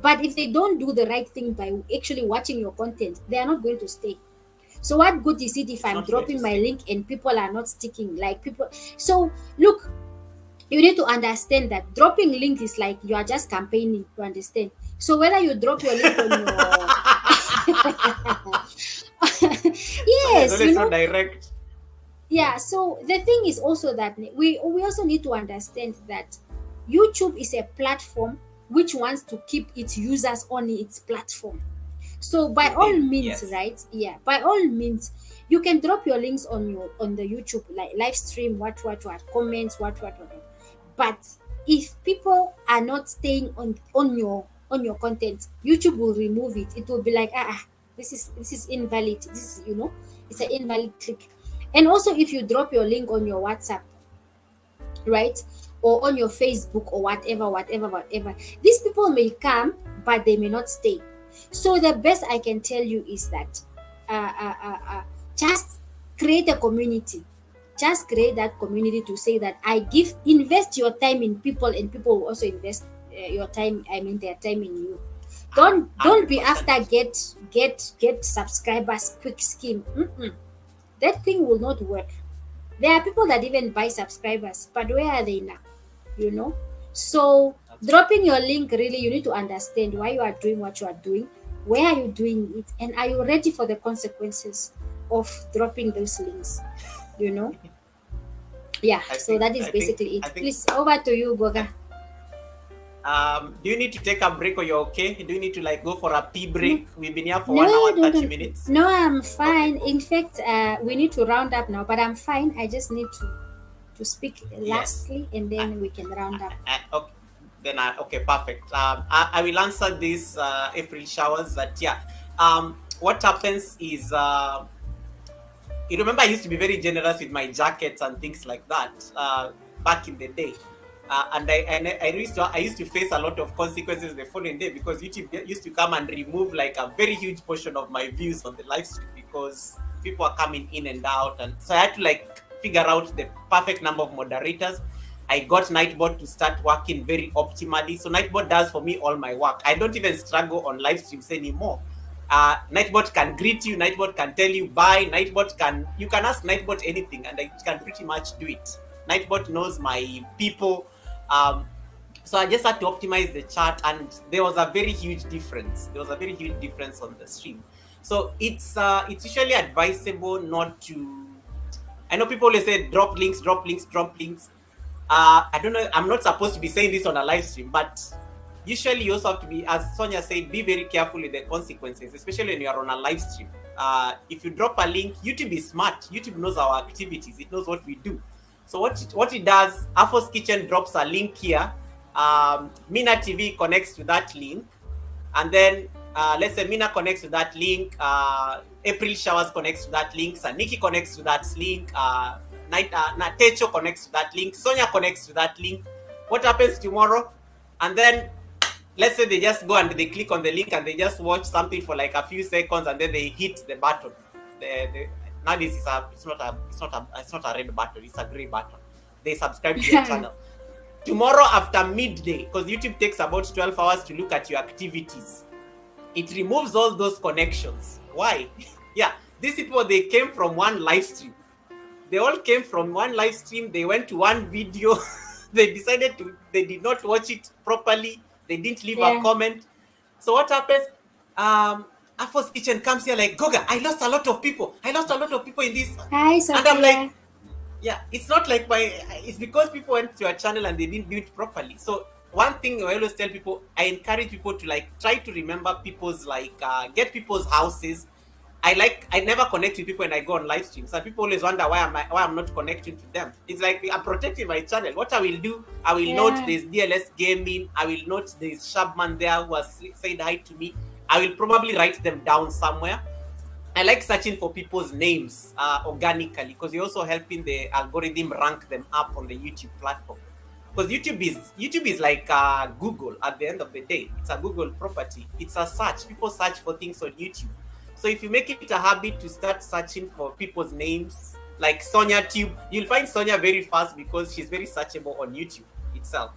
But if they don't do the right thing by actually watching your content, they are not going to stay. So what good is it if I'm dropping my link and people are not sticking? So look, you need to understand that dropping link is like you are just campaigning, you understand? So whether you drop your link on your yes, so direct. Yeah, so the thing is also that we also need to understand that YouTube is a platform which wants to keep its users on its platform. So by all means, right? Yeah, by all means, you can drop your links on the YouTube like live stream, what, comments, what. But if people are not staying on your content, YouTube will remove it. It will be like, this is invalid. This is, It's an invalid click. And also, if you drop your link on your WhatsApp, right, or on your Facebook or whatever, these people may come, but they may not stay. So the best I can tell you is that just create a community. Just create that community to say that invest your time in people, and people will also invest your time. I mean, their time in you. Don't be 100%. after get subscribers quick scheme. That thing will not work. There are people that even buy subscribers, but where are they now? You know. So dropping your link, really, you need to understand why you are doing what you are doing, where are you doing it, and are you ready for the consequences of dropping those links? You know. Yeah. That is basically it. Please, over to you, Goga. Do you need to take a break, or you're okay? Do you need to go for a pee break? We've been here for 1 hour 30 minutes. No, I'm fine. Okay. In fact, we need to round up now, but I'm fine. I just need to speak lastly, and then we can round up. Okay. Then okay, perfect. I will answer this April showers. That what happens is, you remember I used to be very generous with my jackets and things like that back in the day. And I used to face a lot of consequences the following day, because YouTube used to come and remove a very huge portion of my views on the live stream, because people are coming in and out, and so I had to figure out the perfect number of moderators. I got Nightbot to start working very optimally. So Nightbot does for me all my work. I don't even struggle on live streams anymore. Nightbot can greet you. Nightbot can tell you bye. You can ask Nightbot anything, and it can pretty much do it. Nightbot knows my people. So I just had to optimize the chat, and there was a very huge difference. There was a very huge difference on the stream. So it's usually advisable not to. I know people always say drop links. I don't know. I'm not supposed to be saying this on a live stream, but usually you also have to be, as Sonia said, be very careful with the consequences, especially when you are on a live stream. If you drop a link, YouTube is smart. YouTube knows our activities. It knows what we do. So what it does, Afro's Kitchen drops a link here. Mina TV connects to that link, and then let's say Mina connects to that link. April Showers connects to that link. Saniki connects to that link. Techo connects to that link. Sonia connects to that link. What happens tomorrow? And then let's say they just go and they click on the link and they just watch something for a few seconds, and then they hit the button. Now this is it's not a red button, it's a gray button. They subscribe to your channel. Tomorrow after midday, because YouTube takes about 12 hours to look at your activities, it removes all those connections. Why? These people, they came from one live stream. They all came from one live stream. They went to one video. They did not watch it properly. They didn't leave a comment. So what happens? Afro's Kitchen comes here Goga, I lost a lot of people in this. Hi, Sophia. And I'm it's not it's because people went to your channel and they didn't do it properly. So one thing I always tell people, I encourage people to try to remember people's get people's houses. I never connect with people when I go on live streams. So people always wonder why I'm not connecting to them. It's I'm protecting my channel. What I will do, I will note there's DLS Gaming. I will note there's Shabman there who has said hi to me. I will probably write them down somewhere. I like searching for people's names organically, because you're also helping the algorithm rank them up on the YouTube platform. Because YouTube is like Google at the end of the day. It's a Google property. It's a search. People search for things on YouTube. So if you make it a habit to start searching for people's names, like Sonia Tube, you'll find Sonia very fast because she's very searchable on YouTube itself.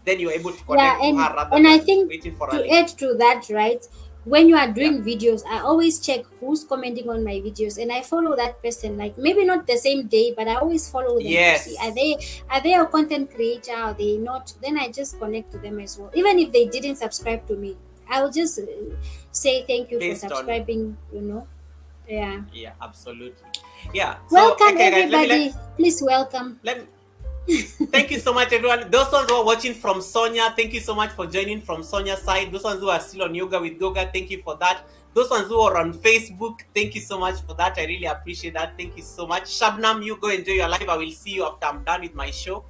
Then you're able to connect to her rather than I think waiting for to add to that, right? When you are doing videos, I always check who's commenting on my videos, and I follow that person. Maybe not the same day, but I always follow them to see are they a content creator? Are they not? Then I just connect to them as well. Even if they didn't subscribe to me, I will just say thank you Based for subscribing. Yeah, absolutely. Yeah. Welcome everybody. Please welcome. Thank you so much, everyone. Those ones who are watching from Sonia, thank you so much for joining from Sonia's side. Those ones who are still on Yoga with Goga, thank you for that. Those ones who are on Facebook, thank you so much for that. I really appreciate that. Thank you so much. Shabnam, you go enjoy your life. I will see you after I'm done with my show.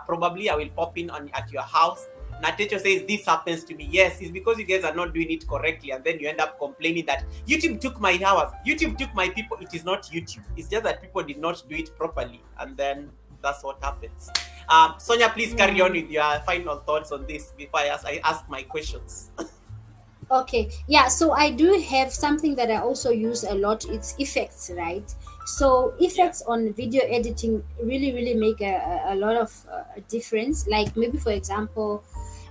Probably I will pop in at your house. Natecho says this happens to me. Yes, it's because you guys are not doing it correctly, and then you end up complaining that YouTube took my hours, YouTube took my people. It is not YouTube. It's just that people did not do it properly, and then that's what happens. Sonia, please carry on with your final thoughts on this before I ask my questions. Okay, yeah, so I do have something that I also use a lot. It's effects, right? So effects on video editing really make a lot of difference. Like maybe for example,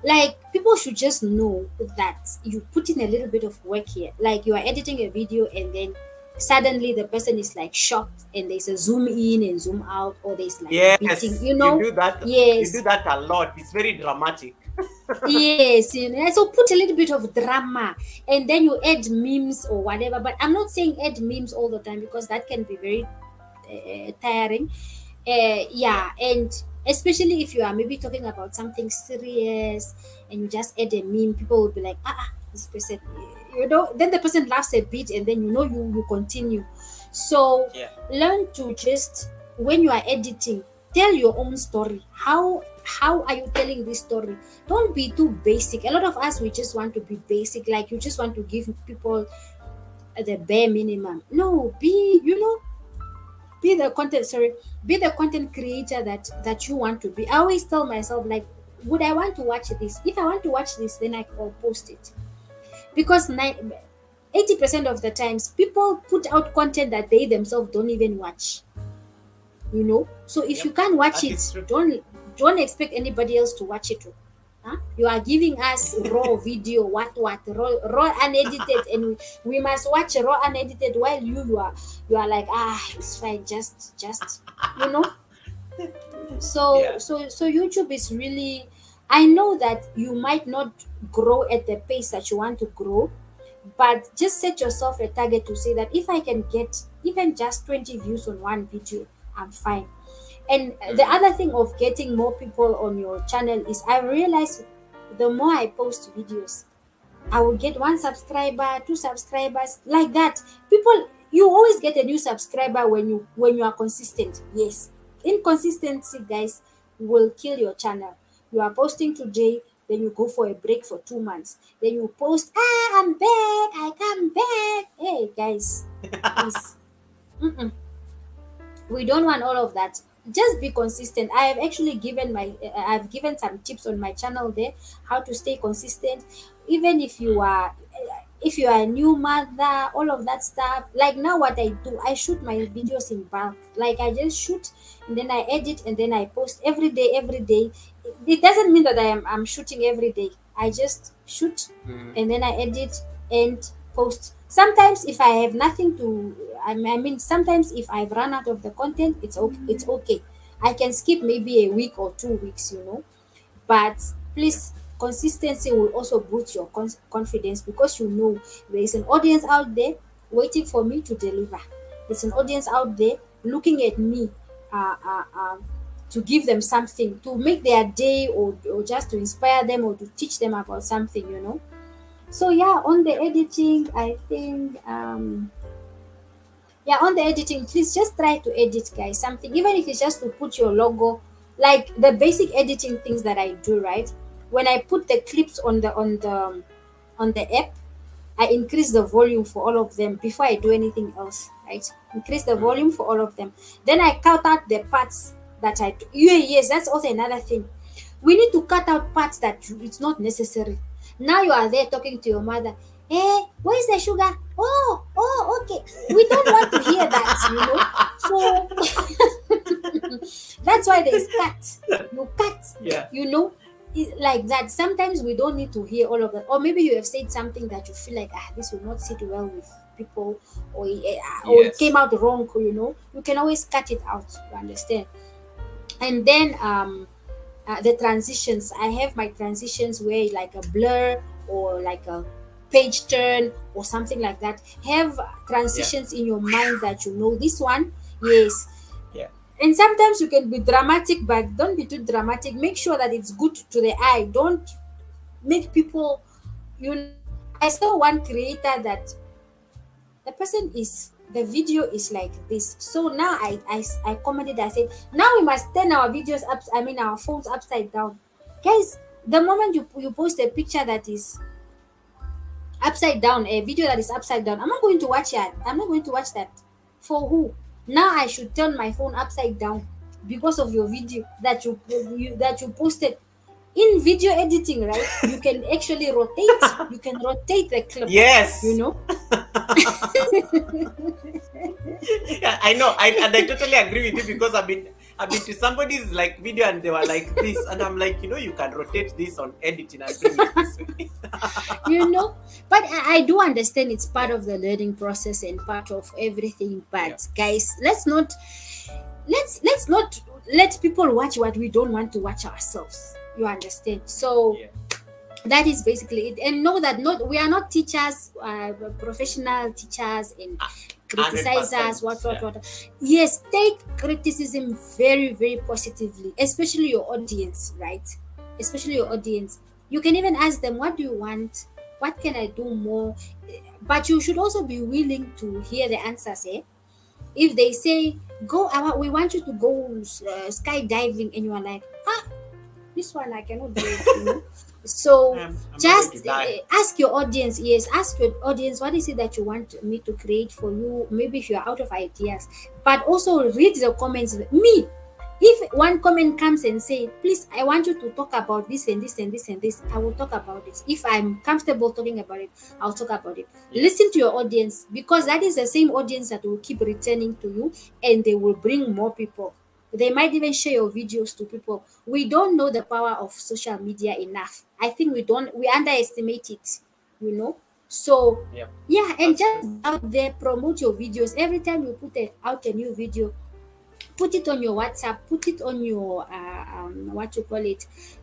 like people should just know that you put in a little bit of work here. Like you are editing a video and then suddenly the person is like shocked and there's a zoom in and zoom out, or there's like a beating, Yes, you know. you do that. You Yes, do that a lot. It's very dramatic. yes, you know, so put a little bit of drama and then you add memes or whatever. But I'm not saying add memes all the time because that can be very tiring. Yeah, and especially if you are maybe talking about something serious and you just add a meme, people will be like, this person, you know, then the person laughs a bit and then you know you continue. So Yeah. learn to just, when you are editing, tell your own story. How are you telling this story? Don't be too basic. A lot of us, we just want to be basic, like you just want to give people the bare minimum. No, be, you know, be the content creator that you want to be. I always tell myself, like, would I want to watch this? If I want to watch this, then I'll post it. Because 80% of the times people put out content that they themselves don't even watch, you know. So if you can't watch that is it, true. don't expect anybody else to watch it. Huh? You are giving us raw video, what raw unedited, and we must watch raw unedited while you are like, it's fine, just you know. So Yeah. so YouTube is really, I know that you might not grow at the pace that you want to grow, but just set yourself a target to say that if I can get even just 20 views on one video, I'm fine. And the other thing of getting more people on your channel is, I realize the more I post videos, I will get 1 subscriber, 2 subscribers, like that. People, you always get a new subscriber when you are consistent. Yes, inconsistency, guys, will kill your channel. You are posting today, then you go for a break for 2 months, then you post, I'm back, I come back. Hey guys, please, we don't want all of that. Just be consistent. I have actually I've given some tips on my channel there, how to stay consistent. Even if you are a new mother, all of that stuff. Like now what I do, I shoot my videos in bulk. Like I just shoot and then I edit and then I post every day. It doesn't mean that I'm shooting every day. I just shoot and then I edit and post. Sometimes if I have nothing to, I mean, sometimes if I've run out of the content, it's okay. It's okay. I can skip maybe a week or 2 weeks, you know. But please, consistency will also boost your confidence, because you know there is an audience out there waiting for me to deliver. There's an audience out there looking at me to give them something, to make their day, or just to inspire them or to teach them about something, you know. So yeah, on the editing, I think yeah, on the editing, please just try to edit, guys, something, even if it's just to put your logo, like the basic editing things that I do, right? When I put the clips on the app, I increase the volume for all of them before I do anything else, right? Increase the volume for all of them. Then I cut out the parts that I do. Yeah, yes, that's also another thing. We need to cut out parts that it's not necessary. Now you are there talking to your mother. Hey, where's the sugar? Oh, okay. We don't want to hear that, you know. So that's why there's cut. You cut, Yeah. you know, like that. Sometimes we don't need to hear all of that. Or maybe you have said something that you feel like, this will not sit well with people, or it Yes. came out wrong, you know. You can always cut it out, you understand. And then the transitions, I have my transitions where like a blur or like a page turn or something like that. Have transitions in your mind that you know this one. Yes. Yeah. And sometimes you can be dramatic, but don't be too dramatic. Make sure that it's good to the eye. Don't make people, you know. I saw one creator that the person is, the video is like this. So now I commented, I said, now we must turn our videos up, I mean our phones upside down. Guys, The moment you post a picture that is upside down, a video that is upside down, I'm not going to watch that. I'm not going to watch that. For who? Now I should turn my phone upside down because of your video that you posted. In video editing, right, you can actually rotate. You can rotate the clip. Yes. You know. Yeah, I know. And I totally agree with you because I've been to somebody's like video and they were like this, and I'm like, you can rotate this on editing and bring it this way. You know, but I do understand it's part of the learning process and part of everything. But guys, let's not let people watch what we don't want to watch ourselves. You understand? So that is basically it. And know that we are not teachers, professional teachers, and criticize us. What. Yes, take criticism very, very positively, especially your audience, right? Especially your audience. You can even ask them, what do you want? What can I do more? But you should also be willing to hear the answers, eh? If they say, we want you to go skydiving, and you are like, this one I cannot do it. So I'm just ask your audience. Yes, ask your audience, what is it that you want me to create for you? Maybe if you're out of ideas, but also read the comments. If one comment comes and say, please, I want you to talk about this and this and this and this, I will talk about it. If I'm comfortable talking about it, I'll talk about it. Listen to your audience, because that is the same audience that will keep returning to you, and they will bring more people. They might even share your videos to people. We don't know the power of social media enough. I think we underestimate it, So and just out there, promote your videos. Every time you put out a new video, put it on your WhatsApp, put it on your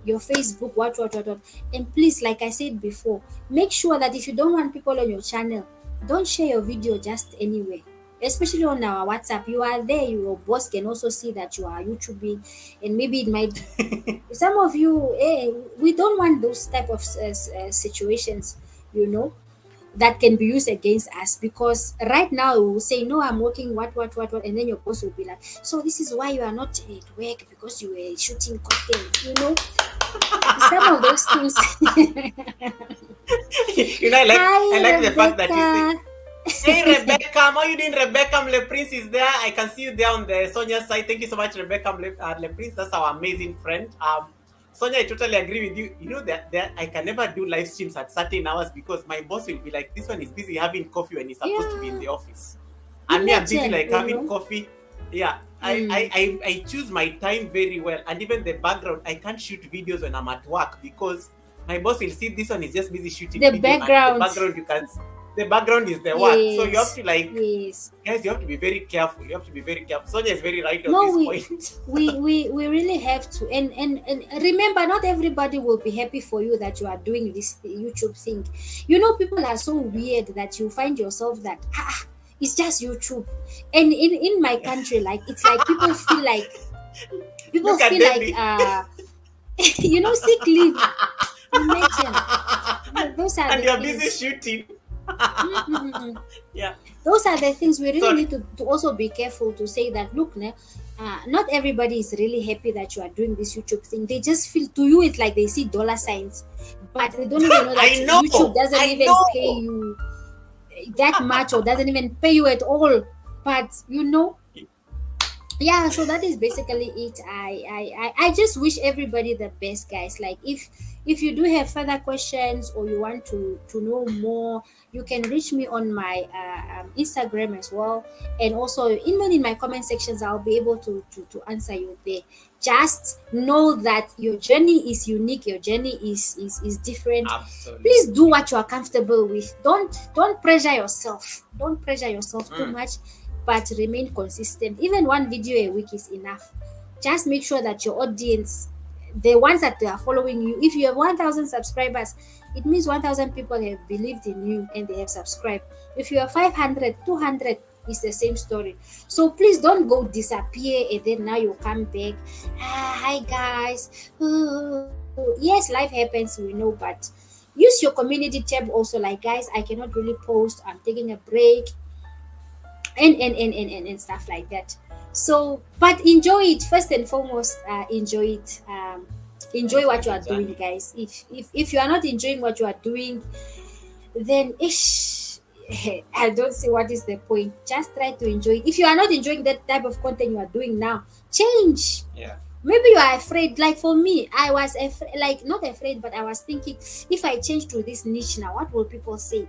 your Facebook, what, and please, like I said before, make sure that if you don't want people on your channel, don't share your video just anywhere. Especially on our WhatsApp, you are there, your boss can also see that you are YouTubing, and maybe it might some of you, we don't want those type of situations, that can be used against us, because right now we will say, no, I'm working, what, and then your boss will be like, so this is why you are not at work, because you were shooting content, some of those things. I like the fact that you say, hey Rebecca, how are you doing? Rebecca Le Prince is there. I can see you there on the Sonia side. Thank you so much, Rebecca Le Prince. That's our amazing friend. Sonia, I totally agree with you. You know that I can never do live streams at certain hours because my boss will be like, this one is busy having coffee when he's supposed to be in the office. And me, I'm busy having coffee. Yeah, I choose my time very well. And even the background, I can't shoot videos when I'm at work because my boss will see this one is just busy shooting the background. The background you can see. The background is the work, so you have to guys, you have to be very careful. Sonia is very right on this point. we really have to, and remember, not everybody will be happy for you that you are doing this YouTube thing. People are so weird that you find yourself that it's just YouTube, and in my country, like it's like people feel like sick leave. Imagine those are and you're busy shooting. Yeah, those are the things we really need to also be careful to say that, look, not everybody is really happy that you are doing this YouTube thing. They just feel, to you it's like they see dollar signs, but they don't even know that YouTube doesn't even pay you that much, or doesn't even pay you at all. But yeah, so that is basically it. I just wish everybody the best, guys. Like if you do have further questions, or you want to know more, you can reach me on my Instagram as well, and also even in my comment sections, I'll be able to answer you there. Just know that your journey is unique, your journey is different. Absolutely. Please do what you are comfortable with. Don't pressure yourself. Too much, but remain consistent. Even one video a week is enough. Just make sure that your audience, the ones that are following you, if you have 1,000 subscribers, it means 1,000 people have believed in you and they have subscribed. If you have 500, 200, it's the same story. So please don't go disappear and then now you come back. Hi guys. Yes, life happens, we know, but use your community tab also. Like, guys, I cannot really post, I'm taking a break, and stuff like that. So, but enjoy it first and foremost. Enjoy it. enjoy what you are doing, guys. If you are not enjoying what you are doing, then I don't see what is the point. Just try to enjoy it. If you are not enjoying that type of content you are doing now, change. Yeah. Maybe you are afraid. Like for me, I was like not afraid, but I was thinking, if I change to this niche now, what will people say?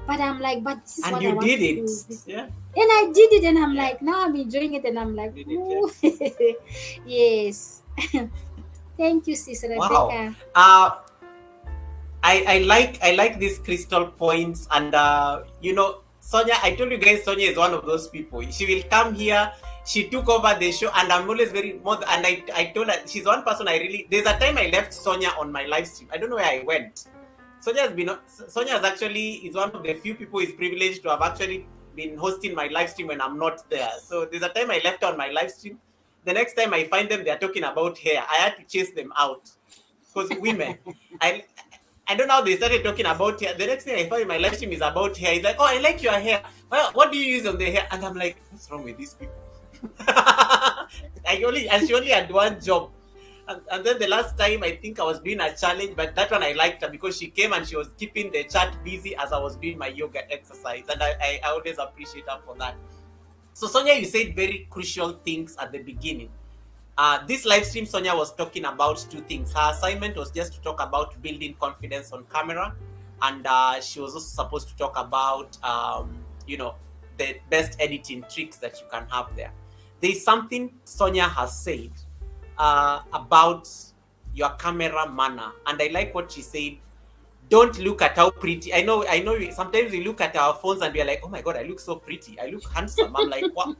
But I'm like, but this is And what you I want did to it. do. Yeah. And I did it, and I'm Yeah. like, now I'm enjoying it, and I'm like, You did it, ooh. Yes. Thank you, sis Rebecca. Wow. I like these crystal points, and Sonia, I told you guys, Sonia is one of those people. She will come here. She took over the show, and I'm always very more. And I told her she's one person I really. There's a time I left Sonia on my live stream. I don't know where I went. Sonia has actually is one of the few people who is privileged to have actually been hosting my live stream when I'm not there. So there's a time I left her on my live stream. The next time I find them, they're talking about hair. I had to chase them out because women. I don't know how they started talking about hair. The next thing I find in my live stream is about hair. He's like, oh, I like your hair. Well, what do you use on the hair? And I'm like, what's wrong with these people? She only had one job. And then the last time I think I was doing a challenge, but that one I liked her because she came and she was keeping the chat busy as I was doing my yoga exercise. And I always appreciate her for that. So Sonia, you said very crucial things at the beginning. This live stream, Sonia was talking about two things. Her assignment was just to talk about building confidence on camera, and she was also supposed to talk about, the best editing tricks that you can have there. There's something Sonia has said about your camera manner, and I like what she said. Don't look at how pretty. I know. Sometimes we look at our phones and we are like, "Oh my god, I look so pretty. I look handsome." I'm like, "What?"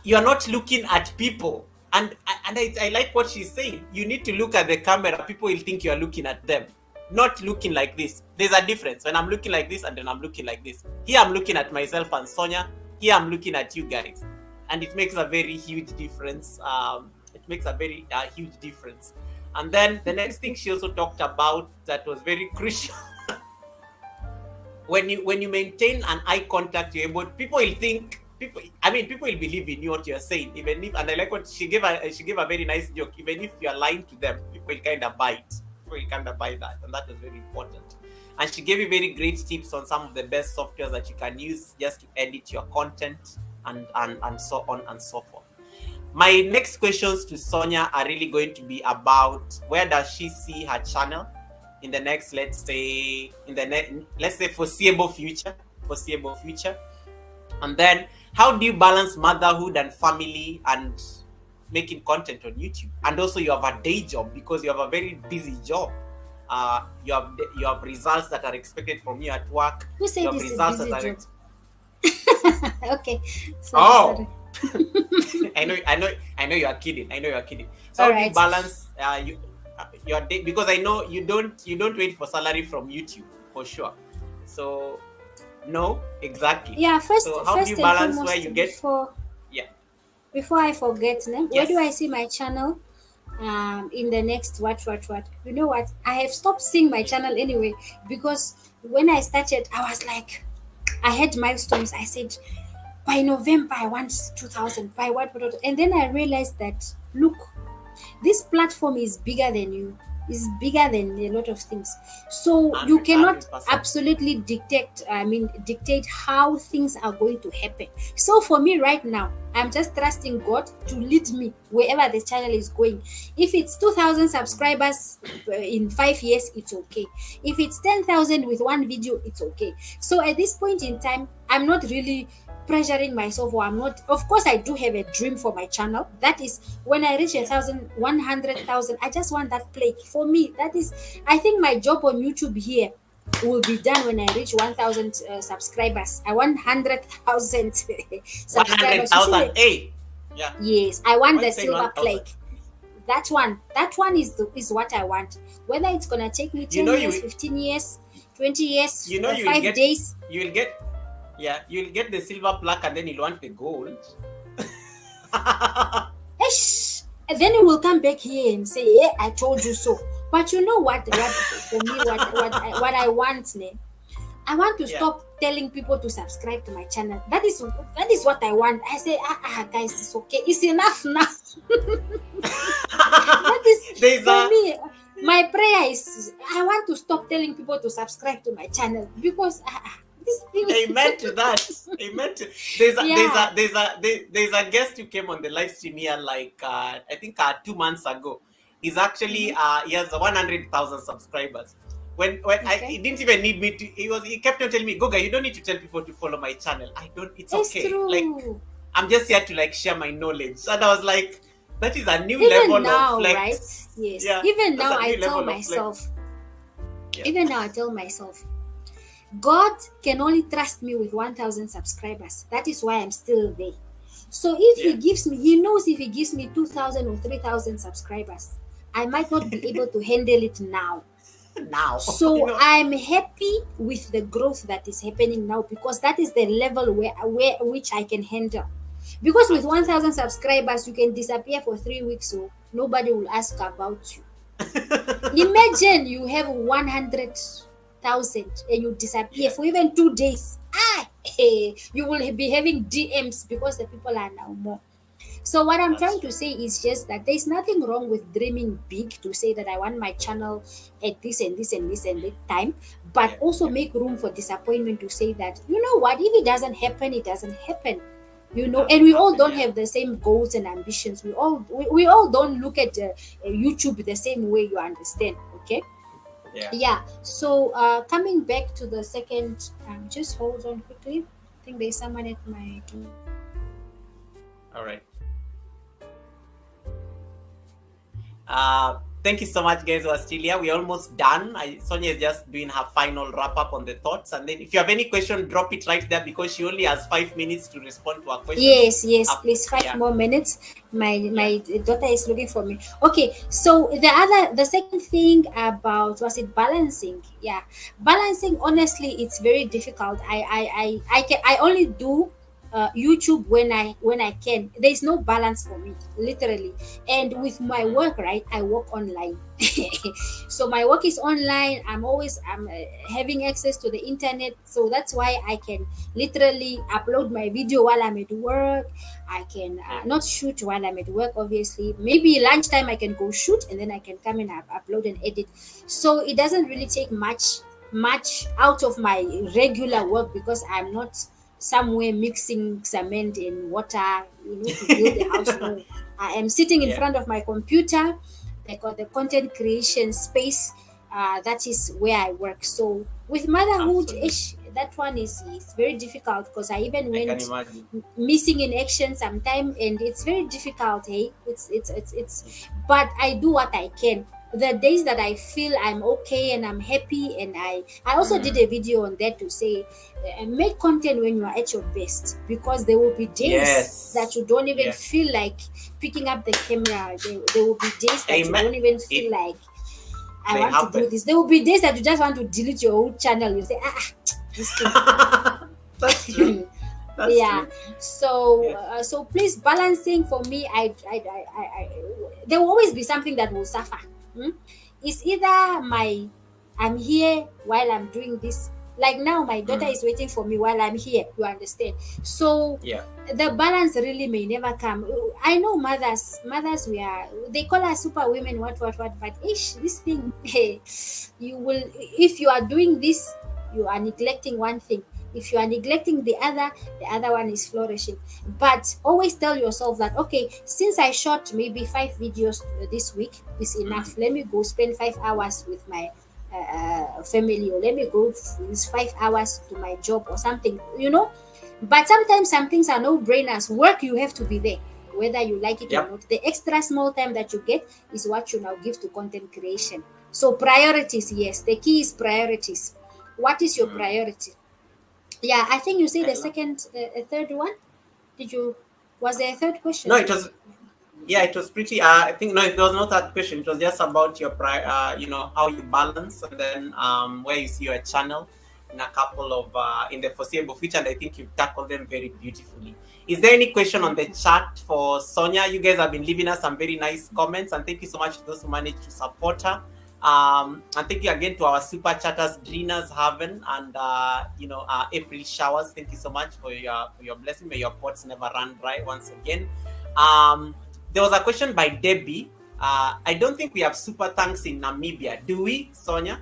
You are not looking at people, and I like what she's saying. You need to look at the camera. People will think you are looking at them, not looking like this. There's a difference when I'm looking like this and then I'm looking like this. Here I'm looking at myself and Sonia. Here I'm looking at you guys, and it makes a very huge difference. Huge difference. And then the next thing she also talked about that was very crucial. when you maintain an eye contact, people will believe in you what you're saying, even if, and I like what she gave a very nice joke. Even if you're lying to them, people will kind of buy it. People will kind of buy that, and that was very important. And she gave you very great tips on some of the best softwares that you can use just to edit your content and so on and so forth. My next questions to Sonia are really going to be about where does she see her channel in the next, let's say foreseeable future. And then how do you balance motherhood and family and making content on YouTube? And also you have a day job because you have a very busy job. You have results that are expected from you at work. Who said this is busy job? Okay. Sorry. I know you are kidding. So how do you balance your day? Because I know you don't wait for salary from YouTube for sure. So no, exactly. Yeah, so how do you balance where you get before I forget, where do I see my channel? In the next what? You know what? I have stopped seeing my channel anyway, because when I started, I was like, I had milestones. I said, by November, I want 2,000. By what? And then I realized that, look, this platform is bigger than you. Is bigger than a lot of things. So you cannot 100%. Absolutely dictate how things are going to happen. So for me right now, I'm just trusting God to lead me wherever the channel is going. If it's 2,000 subscribers in 5 years, it's okay. If it's 10,000 with one video, it's okay. So at this point in time, I'm not really pressuring myself, or I'm not. Of course, I do have a dream for my channel. That is when I reach 100,000. I just want that plate for me. That is, I think my job on YouTube here will be done when I reach 1,000 subscribers. I want 100,000 subscribers. 100,000. Yeah. Yes, I want the silver plate. That one is what I want. Whether it's gonna take me 10 years, 15 years, 20 years, 5 days. You'll get the silver plaque and then you'll want the gold. And then you will come back here and say, yeah, I told you so. But you know what for me, what I want, I want to stop telling people to subscribe to my channel. That is what I want. I say, guys, it's okay. It's enough now. That is There's for a me. My prayer is I want to stop telling people to subscribe to my channel because this thing. amen to that. Amen to there's a Yeah. there's a guest who came on the live stream here like I think 2 months ago. He's actually he has 100,000 subscribers. When Okay. he didn't even need me to he kept on telling me, Goga, you don't need to tell people to follow my channel. I don't it's It's okay. true. Like I'm just here to like share my knowledge. And I was like, that is a new Even level now, of flex. right? Yes. Yeah, Even that's now, a new I tell level of flex. myself. Yeah. Even now, I tell myself, God can only trust me with 1,000 subscribers. That is why I'm still there. So if He Yeah. gives me, He knows if He gives me 2,000 or 3,000 subscribers, I might not be able to handle it now. Now. So You know, I'm happy with the growth that is happening now because that is the level where which I can handle. Because with 1,000 subscribers, you can disappear for 3 weeks, so nobody will ask about you. Imagine you have 100,000 and you disappear for even 2 days. You will be having DMs because the people are now more. So what I'm That's trying true. to say is just that there's nothing wrong with dreaming big to say that I want my channel at this and this and this and that time, but Yeah, also yeah. make room for disappointment to say that, you know what, if it doesn't happen, it doesn't happen. You know, and we all don't have the same goals and ambitions. We all don't look at YouTube the same way, you understand, okay? Yeah. So coming back to the second, just hold on quickly. I think there's someone at my door. All right. Thank you so much, guys, who are still here. We're almost done. Sonia is just doing her final wrap up on the thoughts. And then if you have any question, drop it right there because she only has 5 minutes to respond to our questions. Yes, please, 5 Yeah. more minutes. My daughter is looking for me. Okay, so the second thing about, was it balancing? Yeah, balancing. Honestly, it's very difficult. I only do YouTube when I can. There's no balance for me, literally. And with my work, right, I work online. So my work is online. I'm having access to the internet, so that's why I can literally upload my video while I'm at work. I can not shoot while I'm at work, obviously. Maybe lunchtime I can go shoot and then I can come and upload and edit. So it doesn't really take much out of my regular work because I'm not somewhere mixing cement and water, to build a house. No, I am sitting in front of my computer. I got the content creation space. That is where I work. So with motherhood, that one is very difficult because I even went missing in action sometime, and it's very difficult. Hey, it's. But I do what I can. The days that I feel I'm okay and I'm happy, and I also did a video on that to say make content when you are at your best, because there will be days that you don't even feel like picking up the camera. There will be days that you don't even feel like I want to do this. There will be days that you just want to delete your whole channel. You say, this thing. That's true. That's true. So so please, balancing for me, I there will always be something that will suffer. It's either I'm here while I'm doing this. Like now, my daughter is waiting for me while I'm here. You understand? So the balance really may never come. I know mothers, they call us super women, what, but this thing, you will, if you are doing this, you are neglecting one thing. If you are neglecting the other one is flourishing. But always tell yourself that, okay, since I shot maybe 5 videos this week is enough. Let me go spend 5 hours with my family, or let me go these 5 hours to my job or something, But sometimes some things are no brainers. Work, you have to be there, whether you like it or not. The extra small time that you get is what you now give to content creation. So priorities, yes, the key is priorities. What is your priority? Yeah, I think you say the second, third one. Was there a third question? No, it was. Yeah, it was pretty. I think it was not that question. It was just about your how you balance, and then where you see your channel in a couple of in the foreseeable future. And I think you've tackled them very beautifully. Is there any question on the chat for Sonia? You guys have been leaving us some very nice comments, and thank you so much to those who managed to support her. And thank you again to our super chatters, Drina's Haven, and April Showers. Thank you so much for your blessing. May your pots never run dry once again. There was a question by Debbie I don't think we have super thanks in Namibia, do we, Sonia?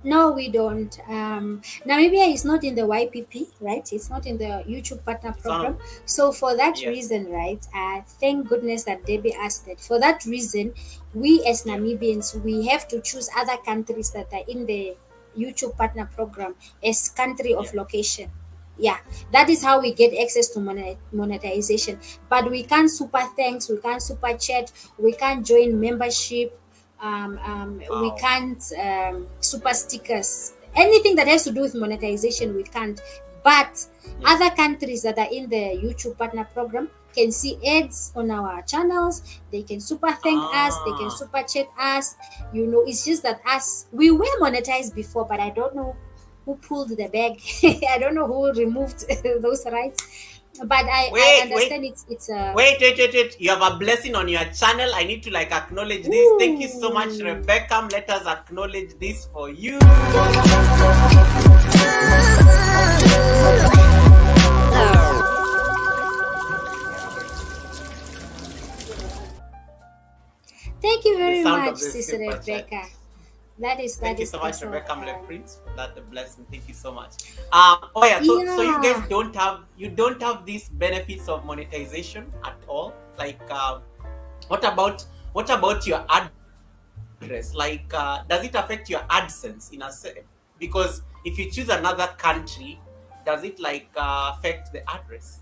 No, we don't. Namibia is not in the YPP, right? It's not in the YouTube Partner It's one of Program. So for that yes, reason, right? Thank goodness that Debbie asked that. For that reason, we as yeah, Namibians, we have to choose other countries that are in the YouTube Partner Program as country yeah. of location. Yeah, that is how we get access to monetization. But we can't super thanks, we can't super chat, we can't join membership, we Wow. can't super stickers, anything that has to do with monetization we can't. But Yeah. other countries that are in the YouTube Partner Program can see ads on our channels, they can super thank us, they can Ah. super chat us. It's just that us, we were monetized before, but I don't know who pulled the bag. I don't know who removed those rights, but I Wait, understand wait, it's a wait. You have a blessing on your channel. I need to like acknowledge this. Thank you so much, ooh. Rebecca. Let us acknowledge this for you. Thank you The very sound much, of the Sister super chat. Rebecca. That is Thank you so much, also Rebecca Mle Prince. That's a blessing. Thank you so much. Oh yeah, so you guys yeah. don't have these benefits of monetization at all. Like what about your address? Like does it affect your AdSense in a sense? Because if you choose another country, does it like affect the address?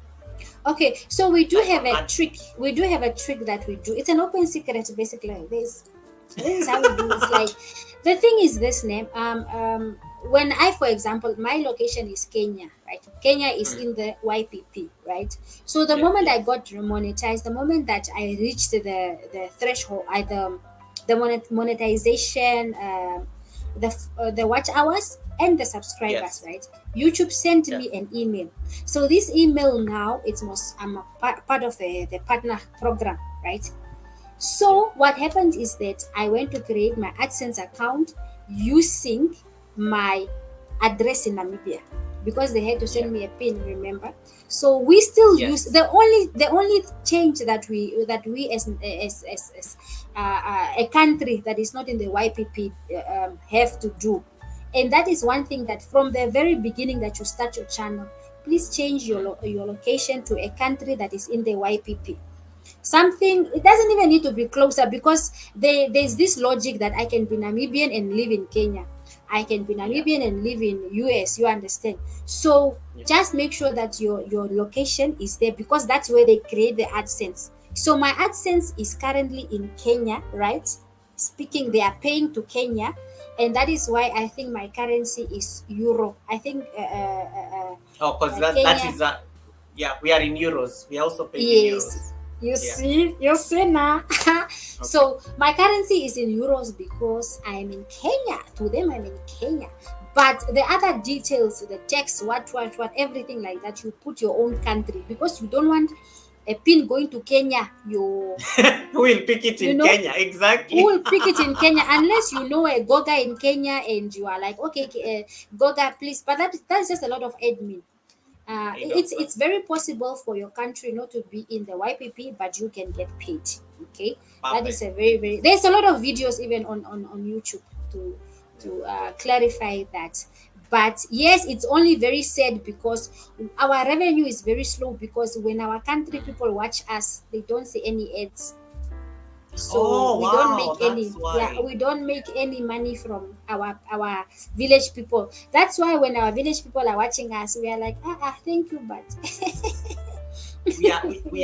Okay, so we do Like have on a ad trick. We do have a trick that we do. It's an open secret, basically. This is how we do it. Like the thing is this name. When I, for example, my location is Kenya, right? Kenya is mm, in the YPP, right? So the yeah, moment I yes. got monetized, the moment that I reached the threshold, the monetization, the watch hours and the subscribers, Yes. right? YouTube sent Yeah. me an email. So this email now, I'm a part of the partner program, right? Yeah. So what happened is that I went to create my AdSense account using my address in Namibia because they had to Yeah. send me a pin, remember? So we still use Yes. the only change that we as a country that is not in the YPP have to do, and that is one thing that from the very beginning that you start your channel, please change your Mm. your location to a country that is in the YPP. Something, it doesn't even need to be closer because there's this logic that I can be Namibian and live in Kenya, I can be Yeah. Namibian and live in US, you understand? So Yeah. just make sure that your location is there because that's where they create the AdSense. So my AdSense is currently in Kenya, right? Speaking, they are paying to Kenya, and that is why I think my currency is euro. I think Oh, because that Kenya. is yeah, we are in euros. We are also paid in Yes, euros. Yeah. you see now. Okay. So my currency is in euros because I'm in Kenya. To them, I'm in Kenya. But the other details, the text, what, everything like that, you put your own country because you don't want a pin going to Kenya. Who will pick it You in know, Kenya? who Exactly. will pick it in Kenya unless you know a Goga in Kenya and you are like, okay, Goga, please. But that's just a lot of admin. I know. It's very possible for your country not to be in the YPP, but you can get paid. Okay, that is Perfect. a very. There's a lot of videos even on YouTube to clarify that. But yes, it's only very sad because our revenue is very slow because when our country Mm. people watch us, they don't see any ads, so Oh we don't make wow, that's any, yeah, why. we don't make any money from our village people. That's why when our village people are watching us, we are like, thank you, but you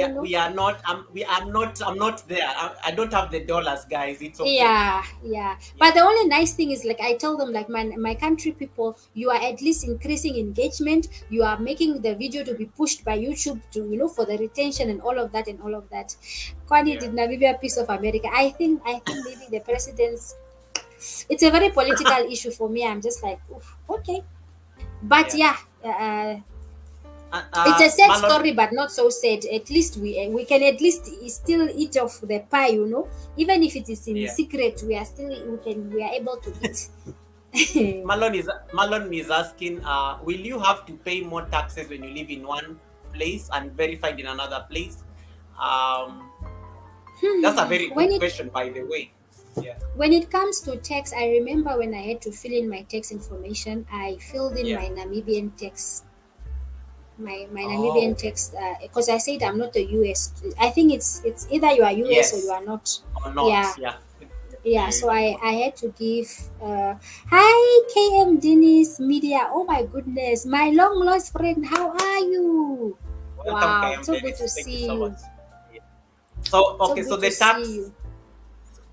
know. We are not. I'm not there. I don't have the dollars, guys. It's okay. Yeah, Yeah. but the only nice thing is, like I tell them, like my country people, you are at least increasing engagement, you are making the video to be pushed by YouTube to, for the retention and all of that and all of that. Kwani Yeah. did Namibia piece of America? I think maybe the president's, it's a very political issue for me. I'm just like, oof, okay, but Yeah. yeah, it's a sad Marlon, story, but not so sad. At least we can at least still eat off the pie, even if it is in yeah. secret. We are able to eat. Marlon is asking, will you have to pay more taxes when you live in one place and verified in another place? Um, That's a very When good it question, by the way. Yeah. when it comes to tax, I remember when I had to fill in my tax information, I filled in Yeah. my Namibian tax. My Oh, Namibian okay. tax, because I said I'm not a US. I think it's either you are US or you Yes are not. or Yeah, not. Yeah. yeah. Very, So very I important. had to give. Hi, KM Dennis Media. Oh my goodness, my long lost friend. How are you? Welcome, Wow, Kayam so good to Dennis. Thank you see so much. you. Yeah. So, So okay, so good to the see tax, you.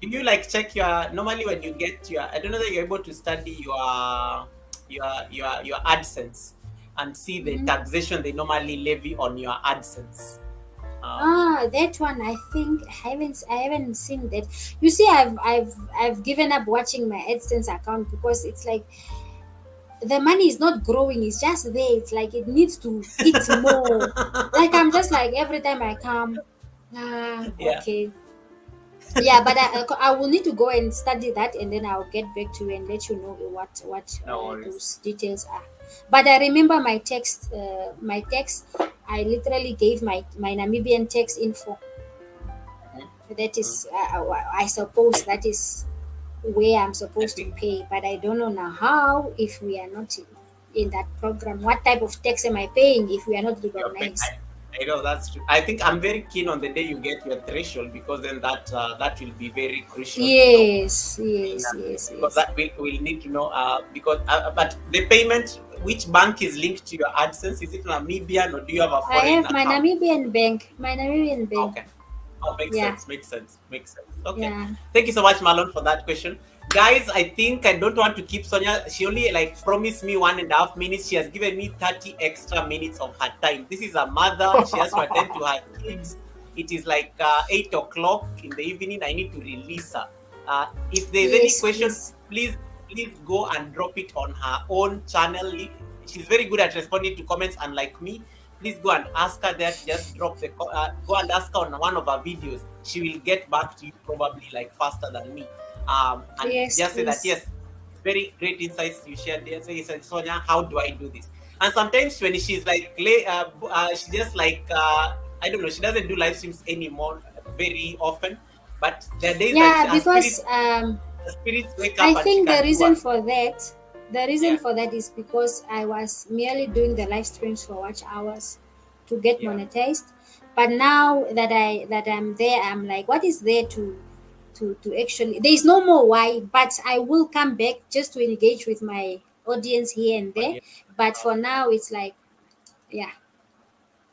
do you like check your, normally when you get your, I don't know that you're able to study your AdSense and see the Mhm. taxation they normally levy on your AdSense. That one I think I haven't seen that. You see, I've given up watching my AdSense account because it's like the money is not growing, it's just there. It's like it needs to eat more. Like I'm just like every time I come, Yeah, okay. Yeah, but I will need to go and study that, and then I'll get back to you and let you know what no worries. those details are. But I remember my text. I literally gave my Namibian tax info. Mhm. That Mm. is, I suppose that is where I'm I supposed to think pay, but I don't know now how if we are not in that program. What type of tax am I paying if we are not you're paying. recognized? I know that's true. I think I'm very keen on the day you get your threshold because then that will be very crucial to know. Yes, In, yes, yes, because yes. that we'll need to know because but the payment, which bank is linked to your AdSense? Is it Namibian or do you have a I foreign have my account? Namibian bank. My Namibian bank. Okay. Oh, makes Yeah, sense. Makes sense. Makes sense. Okay. yeah. Thank you so much, Marlon, for that question. Guys, I think I don't want to keep Sonia. She only like promised me 1.5 minutes. She has given me 30 extra minutes of her time. This is a mother. She has to attend to her kids. It is like 8 o'clock in the evening. I need to release her. If there's any Yes, question, please. please go and drop it on her own channel. She's very good at responding to comments, unlike me. Please go and ask her that. Just drop go and ask her on one of her videos. She will get back to you probably like faster than me. And Yes, just say that please. yes, very great insights you shared there. Say, Sonia, how do I do this? And sometimes when she's like, she just like I don't know, she doesn't do live streams anymore very often. But there are days that Yeah, because her spirits wake I up and she think can do one. the reason Yeah, for that is because I was merely doing the live streams for watch hours to get yeah. monetized. But now that I'm there, I'm like, what is there to actually? There is no more why, but I will come back just to engage with my audience here and Oh there. dear. But for now, it's like, yeah.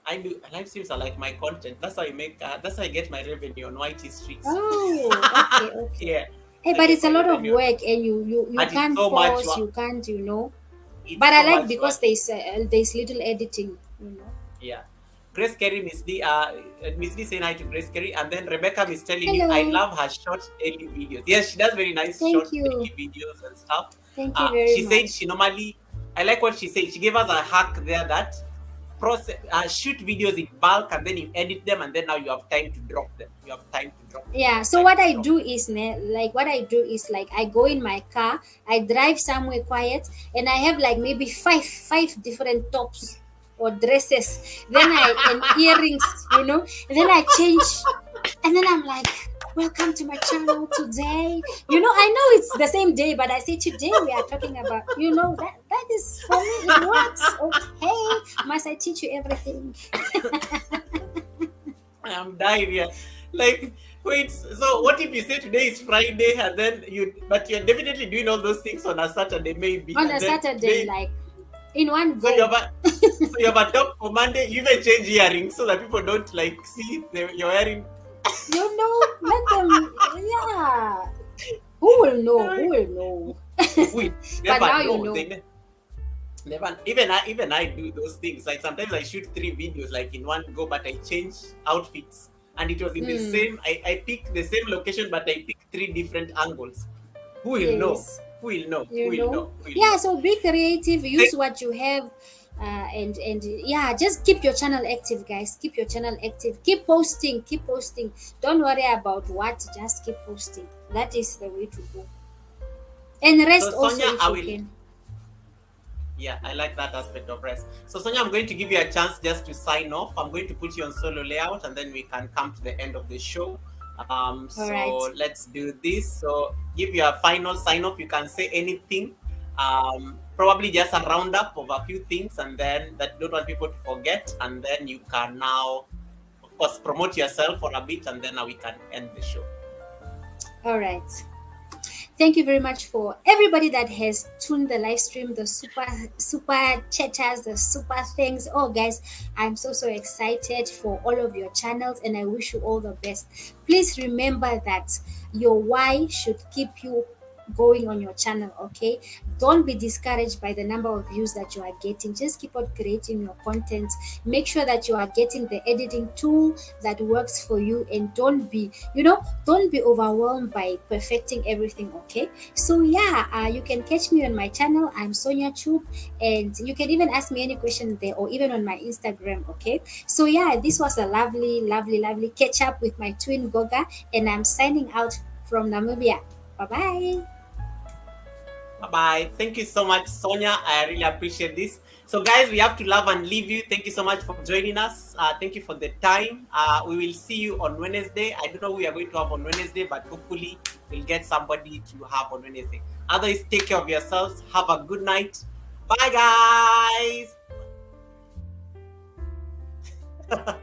I do live streams are like my content. That's how I make. That's how I get my revenue on YT streets. Oh, okay, okay. Yeah, Hey, I but get it's a my lot of revenue, work, and you and it's can't so much pause, work. you can't. It's But I so like much because work. there's little editing. Yeah. Grace Carey, Miss D saying hi to Grace Carey, and then Rebecca is telling me I Hello, love her short daily videos. Yes, she does very nice thank short you, daily videos and stuff. thank you very She said much. she normally, I like what she said. She gave us a hack there that shoot videos in bulk and then you edit them and then now you have time to drop them. You have time to drop them. You Yeah, have so time what to I drop do them. is like I go in my car, I drive somewhere quiet, and I have like maybe five different tops or dresses, then I and earrings, and then I change, and then I'm like, welcome to my channel today. I know it's the same day, but I say today we are talking about, that is for me, it works. Okay, must I teach you everything? I'm dying here. Like, wait, so what if you say today is Friday and then but you're definitely doing all those things on a Saturday maybe, On and a then Saturday, today, like in one so you go. have a, so you have a top for Monday, you even change earrings so that people don't like see you're wearing. Let them, yeah. Who will know? Who will know? We But never now you know. know. Never, even I do those things. Like sometimes I shoot 3 videos like in one go, but I change outfits. And it was in the Hmm. same. I pick the same location, but I pick 3 different angles. Who will know? Yes. Who will know? Who You will know. know? Who will Yeah. know? So be creative. Thank Use what you have. And yeah, just keep your channel active, guys. Keep your channel active. Keep posting. Keep posting. Don't worry about what. Just keep posting. That is the way to go. And So rest also Sonia, if I you will. can. Yeah, I like that aspect of rest. So Sonia, I'm going to give you a chance just to sign off. I'm going to put you on solo layout, and then we can come to the end of the show. So right. let's do this. So give your final sign off. You can say anything. Probably just a roundup of a few things, and then that don't want people to forget. And then you can now, of course, promote yourself for a bit, and then now we can end the show. All right. Thank you very much for everybody that has tuned the live stream, the super chatters, the super things. Oh, guys, I'm so excited for all of your channels, and I wish you all the best. Please remember that your why should keep you going on your channel. Okay, don't be discouraged by the number of views that you are getting. Just keep on creating your content. Make sure that you are getting the editing tool that works for you, and don't be overwhelmed by perfecting everything. Okay, so yeah, you can catch me on my channel. I'm Sonia Chub, and you can even ask me any question there, or even on my Instagram. Okay, so yeah, this was a lovely catch up with my twin Goga, and I'm signing out from Namibia. Bye bye. Bye-bye. Thank you so much, Sonia. I really appreciate this. So, guys, we have to love and leave you. Thank you so much for joining us. Thank you for the time. We will see you on Wednesday. I don't know who we are going to have on Wednesday, but hopefully we'll get somebody to have on Wednesday. Otherwise, take care of yourselves. Have a good night. Bye, guys.